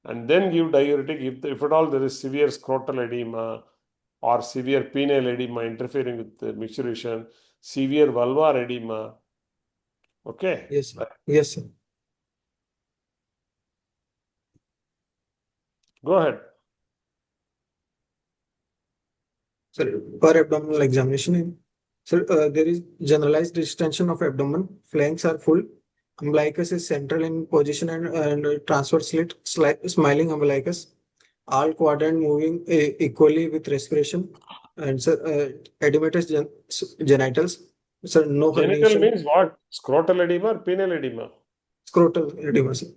and then give diuretic if at all there is severe scrotal edema or severe penile edema interfering with the micturition, severe vulvar edema. Okay? Yes, sir. Yes, sir. Go ahead. Sir, per abdominal examination, sir, there is generalized distension of abdomen. Flanks are full. Umbilicus is central in position and transverse slit, smiling umbilicus. All quadrant moving equally with respiration. And sir, edematous genitals. Sir, no Genital herniation. means what? Scrotal edema or penile edema? Scrotal edema, sir.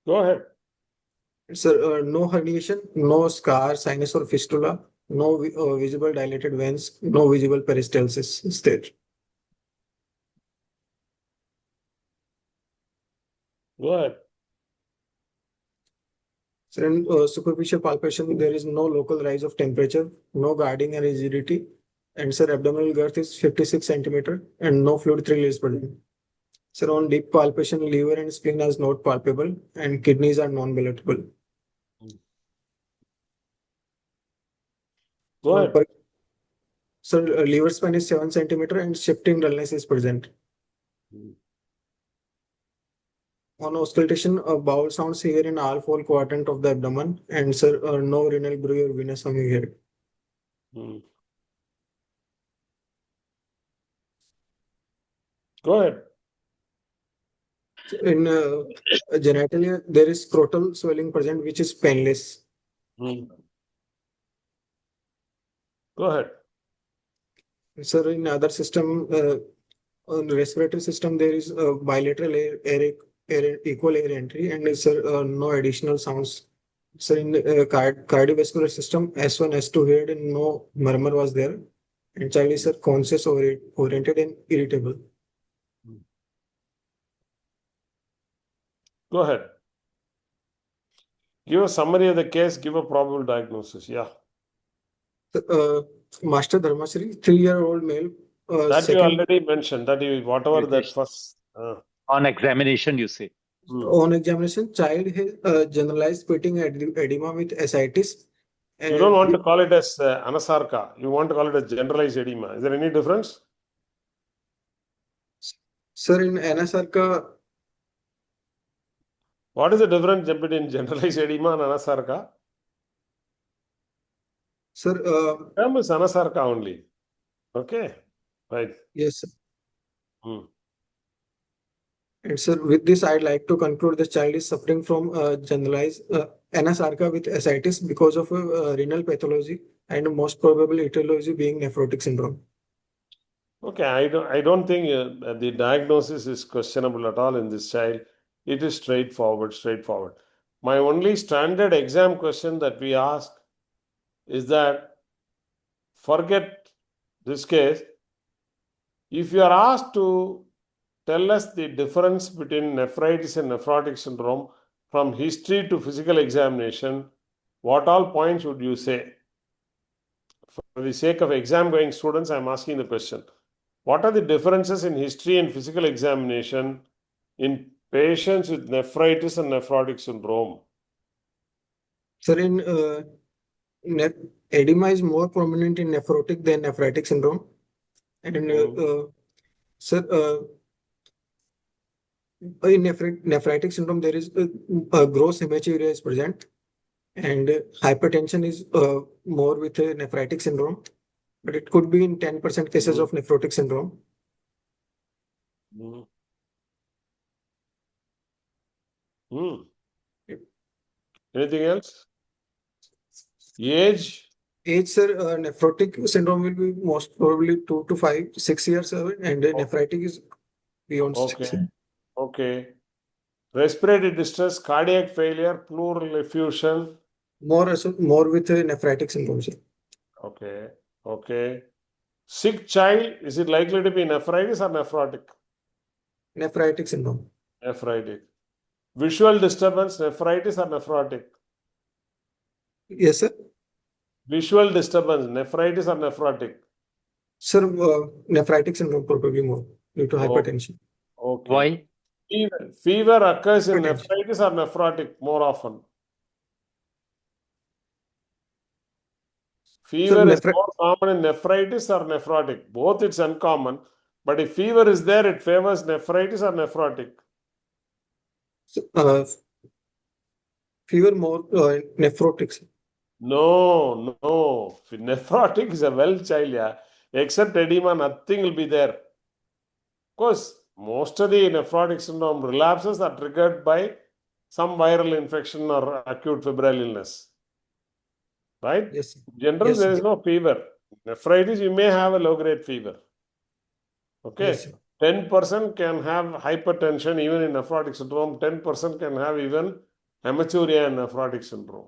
Go ahead. Sir, no herniation, no scar, sinus or fistula, no visible dilated veins, no visible peristalsis state. Go ahead. So in superficial palpation, there is no local rise of temperature, no guarding and rigidity, and sir, abdominal girth is 56 centimeter and no fluid thrill is present. Sir, on deep palpation, liver and spleen are not palpable and kidneys are non-palatable. Go ahead. Sir, liver span is 7 centimeter and shifting dullness is present. On auscultation, bowel sounds here in all four quadrant of the abdomen, and sir, no renal bruit or venous humming here. Go ahead. In genitalia, there is scrotal swelling present, which is painless. Go ahead. Sir, in other system, on respiratory system, there is bilateral equal air entry, and sir, no additional sounds. So in cardiovascular system, S1, S2 heard, and no murmur was there. And child is conscious oriented and irritable. Go ahead. Give a summary of the case, give a probable diagnosis. Yeah. Master Dharmasri, 3-year-old male. That you already mentioned. That you, whatever that first. On examination, you say. On examination, child has generalized pitting edema with ascites. You don't want to call it as anasarca. You want to call it as generalized edema. Is there any difference? Sir, in anasarca, What is the difference between generalized edema and anasarca? sir, Term is anasarca only. Okay, right. yes, sir. Hmm. And sir, with this, I'd like to conclude the child is suffering from generalized anasarca with ascites because of renal pathology and most probable etiology being nephrotic syndrome. Okay, I don't think the diagnosis is questionable at all in this child. It is straightforward. My only standard exam question that we ask is that, forget this case, if you are asked to tell us the difference between nephritis and nephrotic syndrome from history to physical examination, what all points would you say? For the sake of exam going students, I am asking the question. What are the differences in history and physical examination in patients with nephritis and nephrotic syndrome? Sir, in edema is more prominent in nephrotic than nephritic syndrome. And sir, in nephritic syndrome, there is a gross hematuria is present, and hypertension is more with nephritic syndrome, but it could be in 10% cases of nephrotic syndrome. Anything else? Age? Age, sir, nephrotic syndrome will be most probably 2 to 5, 6 years old, and nephritic is beyond 6 years. Okay. Respiratory distress, cardiac failure, pleural effusion. More with nephritic syndrome, sir. Okay. Sick child, is it likely to be nephritis or nephrotic? Nephritic syndrome. Nephritic. Visual disturbance, nephritis or nephrotic? Yes, sir. Visual disturbance, nephritis or nephrotic? Sir, nephritic syndrome probably more due to hypertension. Okay. Why? Fever occurs in Hypertension. nephritis or nephrotic more often? Fever is more common in nephritis or nephrotic. Both it's uncommon. But if fever is there, it favors nephritis or nephrotic? Fever more nephrotic, sir. No. Nephrotic is a well child, yeah. Except edema, nothing will be there. Of course, most of the nephrotic syndrome relapses are triggered by some viral infection or acute febrile illness. Right? Yes, sir. In general, Yes, there sir. is no fever. Nephritis, you may have a low-grade fever. Okay? Yes, sir. 10% can have hypertension even in nephrotic syndrome. 10% can have even hematuria in nephrotic syndrome.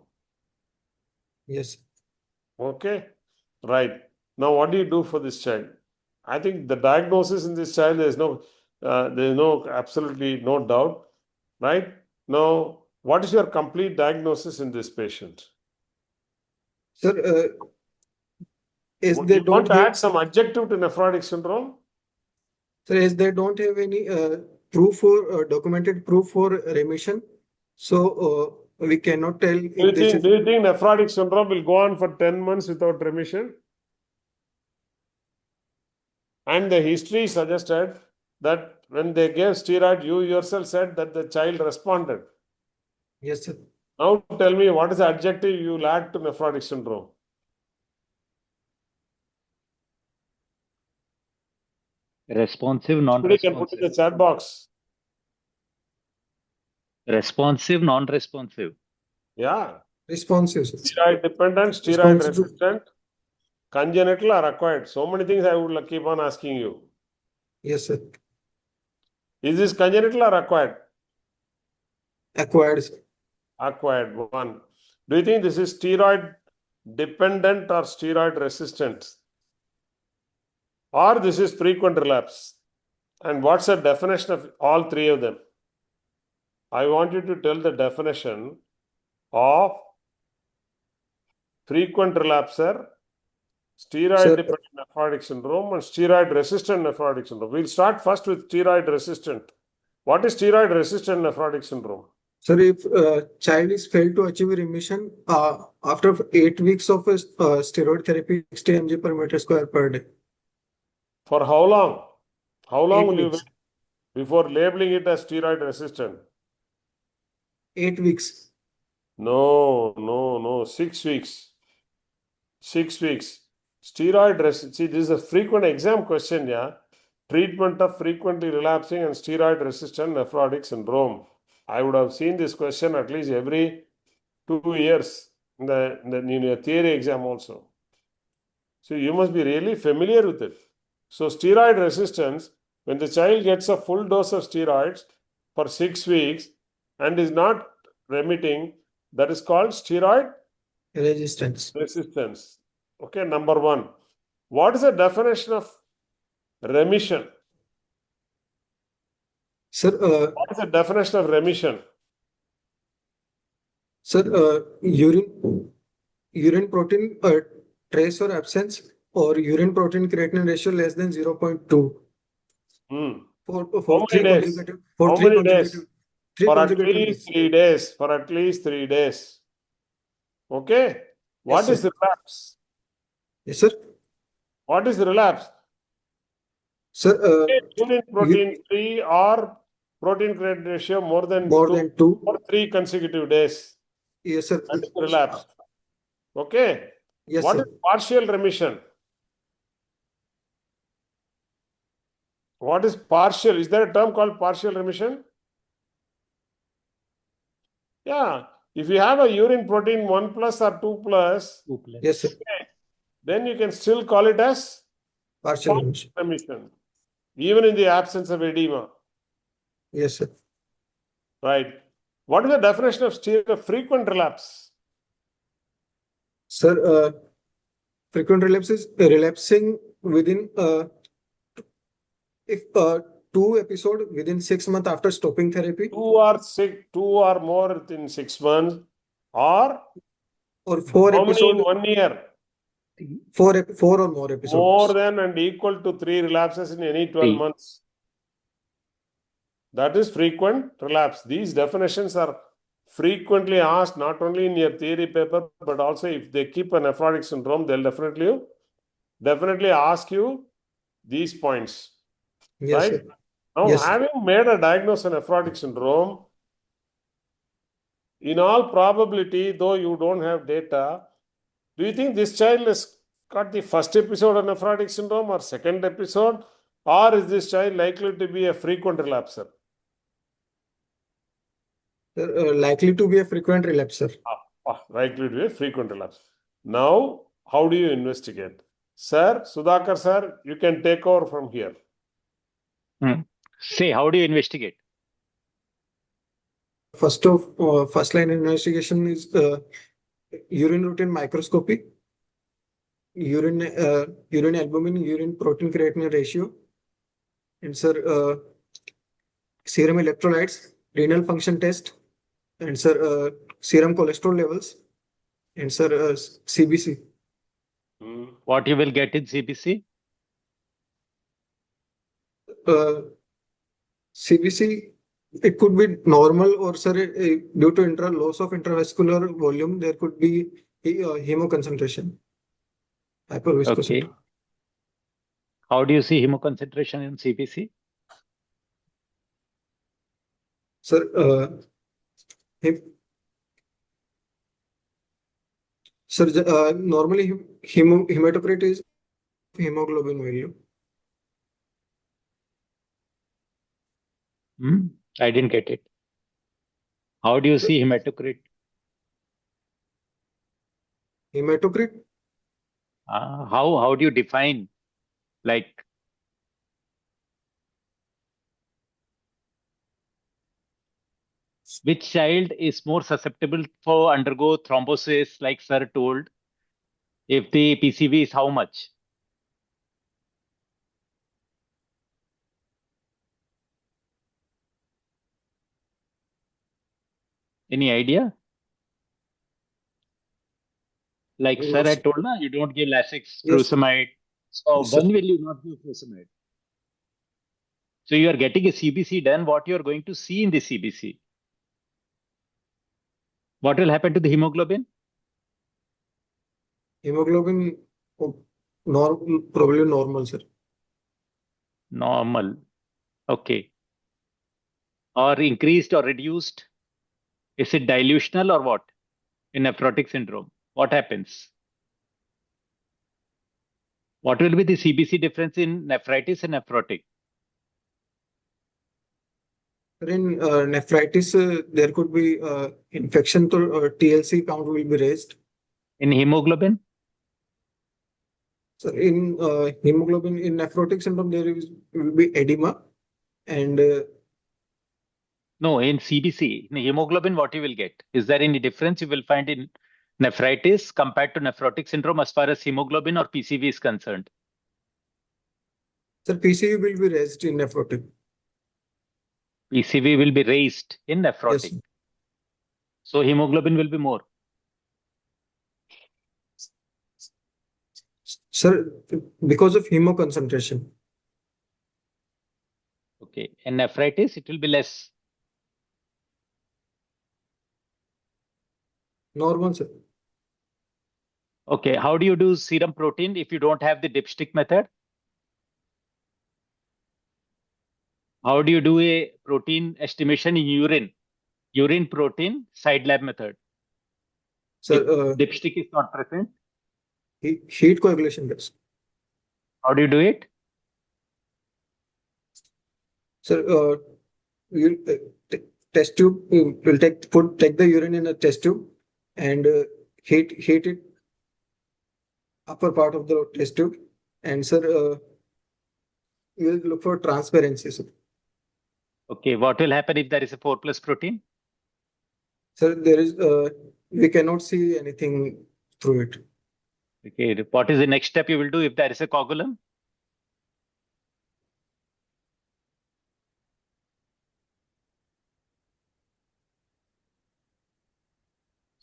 Yes, sir. Okay? Right. Now, what do you do for this child? I think the diagnosis in this child, there is absolutely no doubt. Right? Now, what is your complete diagnosis in this patient? Sir, as Would they you don't want to have, add some adjective to nephrotic syndrome? sir, as they don't have any proof or documented proof for remission, so we cannot tell if this is. Do you think nephrotic syndrome will go on for 10 months without remission? And the history suggested that when they gave steroid, you yourself said that the child responded. Yes, sir. Now tell me, what is the adjective you will add to nephrotic syndrome? Responsive, Somebody can put in the non-responsive. chat box. Responsive, non-responsive. Yeah. Responsive, sir. Steroid dependent, steroid resistant, congenital or acquired. So many things I would keep on asking you. Yes, sir. Is this congenital or acquired? Acquired, sir. Acquired, one. Do you think this is steroid dependent or steroid resistant? Or this is frequent relapse? And what's the definition of all three of them? I want you to tell the definition of frequent relapser, steroid dependent nephrotic syndrome, and steroid resistant nephrotic syndrome. We'll start first with steroid resistant. What is steroid resistant nephrotic syndrome? Sir, if child is failed to achieve remission after 8 weeks of steroid therapy, 60 mg per meter square per day. For how long? How long 8 will you weeks. wait before labeling it as steroid resistant? 8 weeks. No. 6 weeks. 6 weeks. Steroid resistant. See, this is a frequent exam question, yeah. Treatment of frequently relapsing and steroid resistant nephrotic syndrome. I would have seen this question at least every 2 years in your theory exam also. So you must be really familiar with it. So steroid resistance, when the child gets a full dose of steroids for 6 weeks and is not remitting, that is called steroid Resistance. resistance. Okay, number one. What is the definition of remission? Sir, What is the definition of remission? sir, urine protein trace or absence or urine protein creatinine ratio less than 0.2 Hmm. for How three many days? consecutive How three many days? consecutive three For at consecutive least days. 3 days. For at least 3 days. Okay. What Yes, is sir. relapse? Yes, sir. What is relapse? Sir, Urine protein 3 or protein creatinine ratio more than more 2 than 2. for 3 consecutive days. Yes, sir. That is relapse. Okay. Yes, What sir. is partial remission? What is partial? Is there a term called partial remission? Yeah. If you have a urine protein 1 plus or 2 plus, Yes, sir. then you can still call it as Partial partial remission. remission, even in the absence of edema. Yes, sir. Right. What is the definition of frequent relapse? Sir, frequent relapse is relapsing within if 2 episode within 6 months after stopping therapy 2 or more in 6 months, or or 4 how many in episode 1 year? 4 or more episodes. More than and equal to 3 relapses in any 12 months. That is frequent relapse. These definitions are frequently asked not only in your theory paper, but also if they keep a nephrotic syndrome, they'll definitely ask you these points. Yes, Right? sir. Now, Yes, sir. having made a diagnosis of nephrotic syndrome, in all probability, though you don't have data, do you think this child has got the first episode of nephrotic syndrome or second episode, or is this child likely to be a frequent relapser? Likely to be a frequent relapser. Likely to be a frequent relapse. Now, how do you investigate? Sir, Sudhakar sir, you can take over from here. Say, how do you investigate? First line investigation is urine routine microscopy, urine albumin, urine protein creatinine ratio, and sir, serum electrolytes, renal function test, and sir, serum cholesterol levels, and sir, CBC. What you will get in CBC? CBC, it could be normal or sir, due to loss of intravascular volume, there could be hemoconcentration, hyperviscosity. Okay. How do you see hemoconcentration in CBC? Sir, normally hematocrit is hemoglobin value. I didn't get it. How do you see hematocrit? Hematocrit? How do you define, like, which child is more susceptible for undergo thrombosis, like sir told, if the PCV is how much? Any idea? Like sir had told, you don't give Lasix, Yes. furosemide. So Yes, when sir. will you not give furosemide? So you are getting a CBC done. What you are going to see in the CBC? What will happen to the hemoglobin? Hemoglobin, probably normal, sir. Normal. Okay. Or increased or reduced? Is it dilutional or what? In nephrotic syndrome, what happens? What will be the CBC difference in nephritis and nephrotic? In nephritis, there could be infection to TLC count will be raised. In hemoglobin? So in hemoglobin, in nephrotic syndrome, will be edema. And no, in CBC, in hemoglobin, what you will get? Is there any difference you will find in nephritis compared to nephrotic syndrome as far as hemoglobin or PCV is concerned? sir, PCV will be raised in nephrotic. PCV will be raised in nephrotic. Yes. So hemoglobin will be more. Sir, because of hemo concentration. Okay. In nephritis, it will be less. Normal, sir. Okay. How do you do serum protein if you don't have the dipstick method? How do you do a protein estimation in urine? Urine protein side lab method. Sir, Dipstick is not present. heat coagulation test. How do you do it? Sir, we'll test tube. We'll take the urine in a test tube and heat it upper part of the test tube. And sir, we'll look for transparency, sir. Okay. What will happen if there is a 4+ protein? Sir, there is we cannot see anything through it. Okay. What is the next step you will do if there is a coagulum?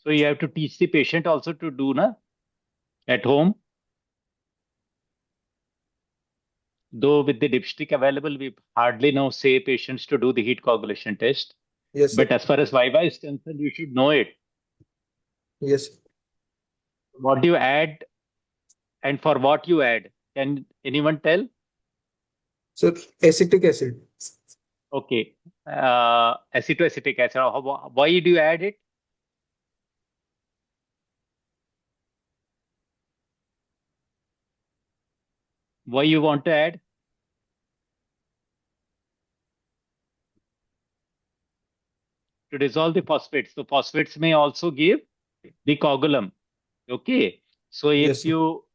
So you have to teach the patient also to do at home. Though with the dipstick available, we hardly now say patients to do the heat coagulation test. Yes, sir. But as far as Viva is concerned, you should know it. Yes. What do you add and for what you add? Can anyone tell? Sir, acetic acid. Okay. Acetoacetic acid. Why do you add it? Why you want to add? To dissolve the phosphates. So phosphates may also give the coagulum. Okay. So if Yes, sir. you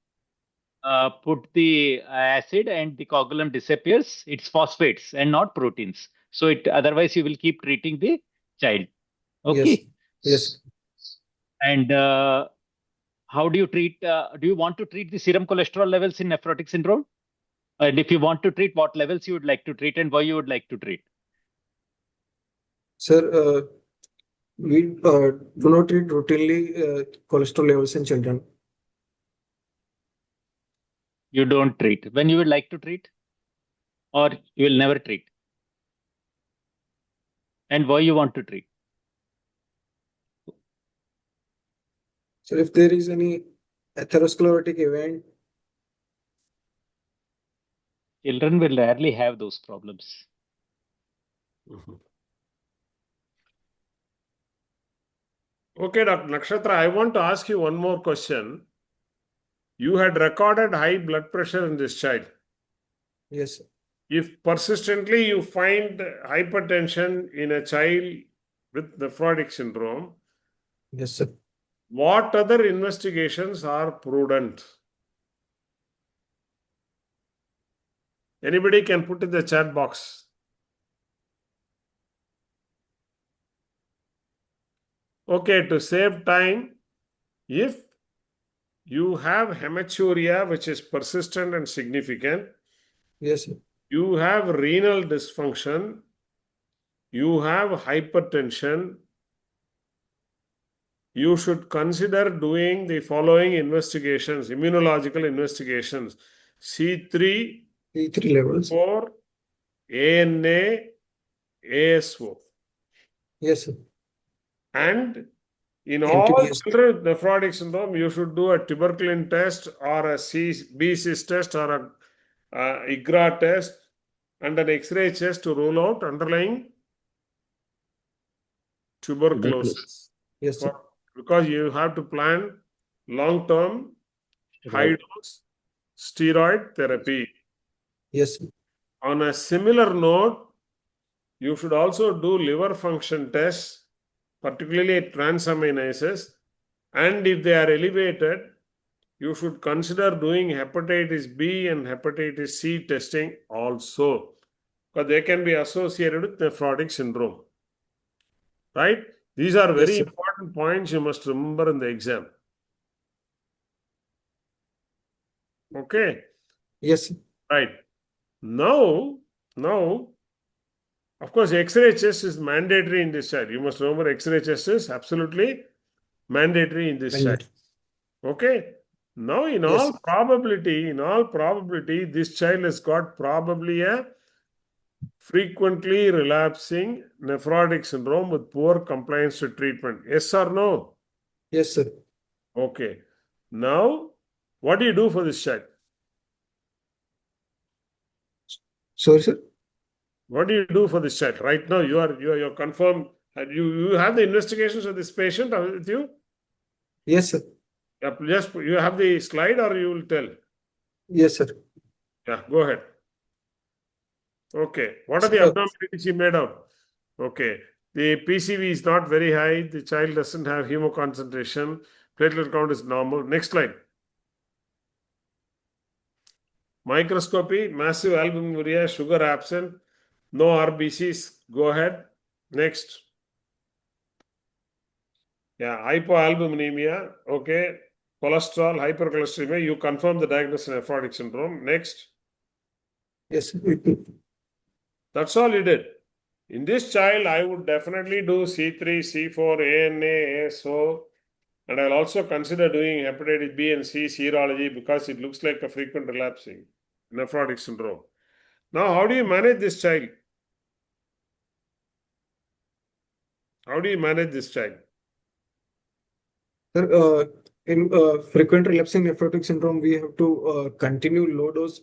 put the acid and the coagulum disappears, it's phosphates and not proteins. So otherwise you will keep treating the child. Okay. Yes. And how do you treat? Do you want to treat the serum cholesterol levels in nephrotic syndrome? And if you want to treat, what levels you would like to treat and why you would like to treat? Sir, we do not treat routinely cholesterol levels in children. You don't treat. When you would like to treat? Or you will never treat? And why you want to treat? So if there is any atherosclerotic event, Children will rarely have those problems. Okay, Dr. Nakshatra, I want to ask you one more question. You had recorded high blood pressure in this child. yes, sir. If persistently you find hypertension in a child with nephrotic syndrome, Yes, sir. what other investigations are prudent? Anybody can put in the chat box. Okay, to save time, if you have hematuria, which is persistent and significant, Yes, sir. you have renal dysfunction, you have hypertension, you should consider doing the following investigations, immunological investigations: C3, T3 levels. 4, ANA, ASO. Yes, sir. And In all MTTS. children with nephrotic syndrome, you should do a tuberculin test or a B-cyst test or a IGRA test and an X-ray test to rule out underlying tuberculosis. Yes, sir. Because you have to plan long-term high-dose steroid therapy. Yes, sir. On a similar note, you should also do liver function tests, particularly transaminases, and if they are elevated, you should consider doing hepatitis B and hepatitis C testing also, because they can be associated with nephrotic syndrome. Right? These are very important points you must remember in the exam. Okay? Yes, sir. Right. Now, of course, X-ray test is mandatory in this child. You must remember X-ray test is absolutely mandatory in this child. Okay? Now, in all probability, this child has got probably a frequently relapsing nephrotic syndrome with poor compliance to treatment. Yes or no? Yes, sir. Okay. Now, what do you do for this child? Sorry, sir. What do you do for this child? Right now, you're confirmed. You have the investigations of this patient with you? Yes, sir. Just you have the slide or you will tell? Yes, sir. Yeah, go ahead. Okay. What are the abnormalities he made out? Okay. The PCV is not very high. The child doesn't have hemoconcentration. Platelet count is normal. Next slide. Microscopy, massive albuminuria, sugar absent, no RBCs. Go ahead. Next. Yeah, hypoalbuminemia. Okay. Cholesterol, hypercholesteremia. You confirm the diagnosis of nephrotic syndrome. Next. Yes, sir. That's all you did. In this child, I would definitely do C3, C4, ANA, ASO, and I'll also consider doing hepatitis B and C serology because it looks like a frequent relapsing nephrotic syndrome. Now, how do you manage this child? How do you manage this child? Sir, in frequent relapsing nephrotic syndrome, we have to continue low dose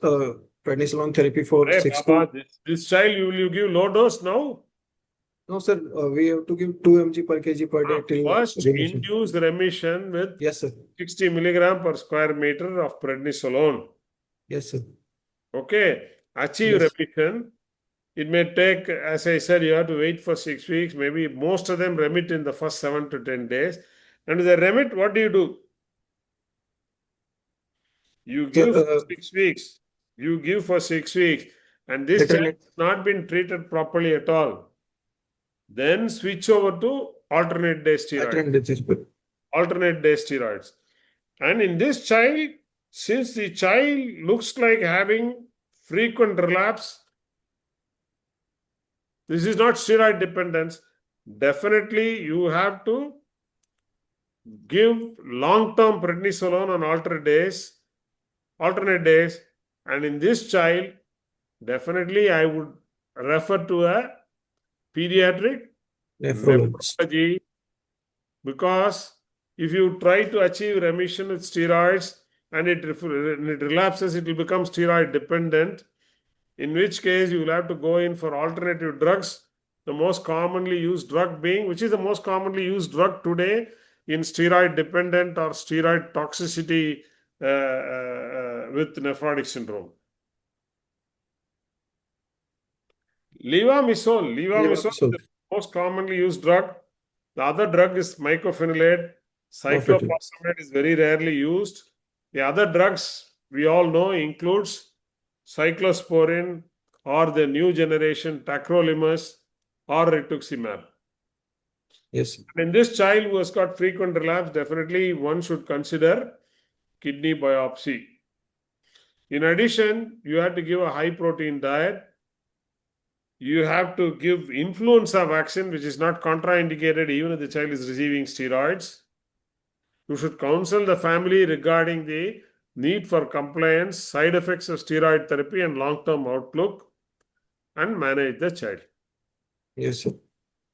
prednisolone therapy for Hey, 6 Baba, to... this child, will you give low dose now? No, sir. We have to give 2 mg per kg per day till First, remission. induce remission with Yes, sir. 60 milligram per square meter of prednisolone. Yes, sir. Okay, achieve remission. It may take, as I said, you have to wait for 6 weeks. Maybe most of them remit in the first 7 to 10 days. And if they remit, what do you do? You give for 6 weeks. You give for 6 weeks. And this child has not been treated properly at all. Then switch over to alternate day steroids. Alternate day steroids. And in this child, since the child looks like having frequent relapse, this is not steroid dependence. Definitely, you have to give long-term prednisolone on alternate days. And in this child, definitely I would refer to a pediatric nephrology, because if you try to achieve remission with steroids and it relapses, it will become steroid dependent, in which case you will have to go in for alternative drugs. The most commonly used drug being, which is the most commonly used drug today in steroid dependent or steroid toxicity with nephrotic syndrome? Levamisole. Levamisole is the most commonly used drug. The other drug is mycophenolate. Cyclophosphamide is very rarely used. The other drugs we all know includes cyclosporin or the new generation tacrolimus or rituximab. Yes. And in this child who has got frequent relapse, definitely one should consider kidney biopsy. In addition, you have to give a high protein diet. You have to give influenza vaccine, which is not contraindicated even if the child is receiving steroids. You should counsel the family regarding the need for compliance, side effects of steroid therapy, and long-term outlook, and manage the child. Yes, sir.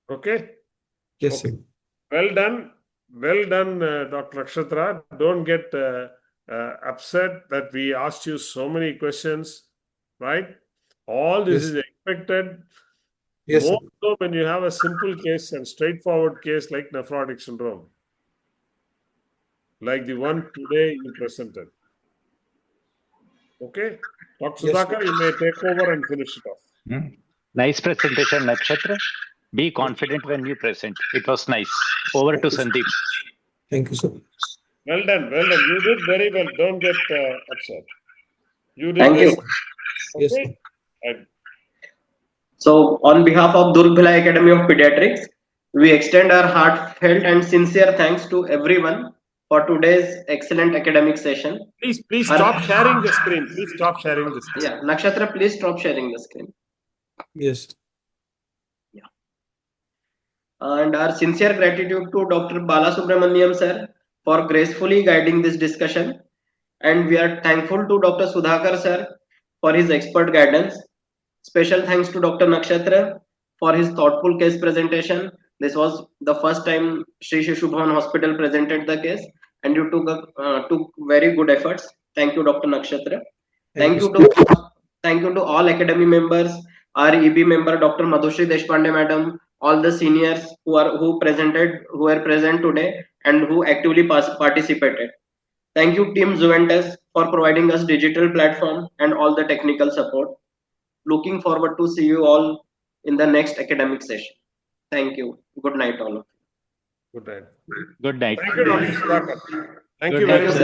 Okay? Yes, sir. Well done. Well done, Dr. Nakshatra. Don't get upset that we asked you so many questions, right? All this Yes. is expected. Yes, sir. More so when you have a simple case and straightforward case like nephrotic syndrome, like the one today you presented. Okay? Dr. Yes. Sudhakar, you may take over and finish it off. Nice presentation, Nakshatra. Be confident when you present. It was nice. Over to Sandeep. Thank you, sir. Well done, well done. You did very well. Don't get upset. You did Thank very you. well. Yes, Okay? So, on behalf of Durg Bhilai Academy of Pediatrics, we extend our heartfelt and sincere thanks to everyone for today's excellent academic session. Please stop sharing the screen. Please stop sharing the screen. Yeah, Nakshatra, please stop sharing the screen. Yes. And our sincere gratitude to Dr. Balasubramanian sir for gracefully guiding this discussion. And we are thankful to Dr. Sudhakar sir for his expert guidance. Special thanks to Dr. Nakshatra for his thoughtful case presentation. This was the first time Shri Shishu Bhawan Hospital presented the case, and you took very good efforts. Thank you, Dr. Nakshatra. Thank you to all academy members, our EB member Dr. Madhushree Deshpande madam, all the seniors who were present today and who actively participated. Thank you, Team Juventus, for providing us digital platform and all the technical support. Looking forward to see you all in the next academic session. Thank you. Good night, all of you. Good night. Good night. Thank you, Dr. Sudhakar. Thank Good you very night, much. sir.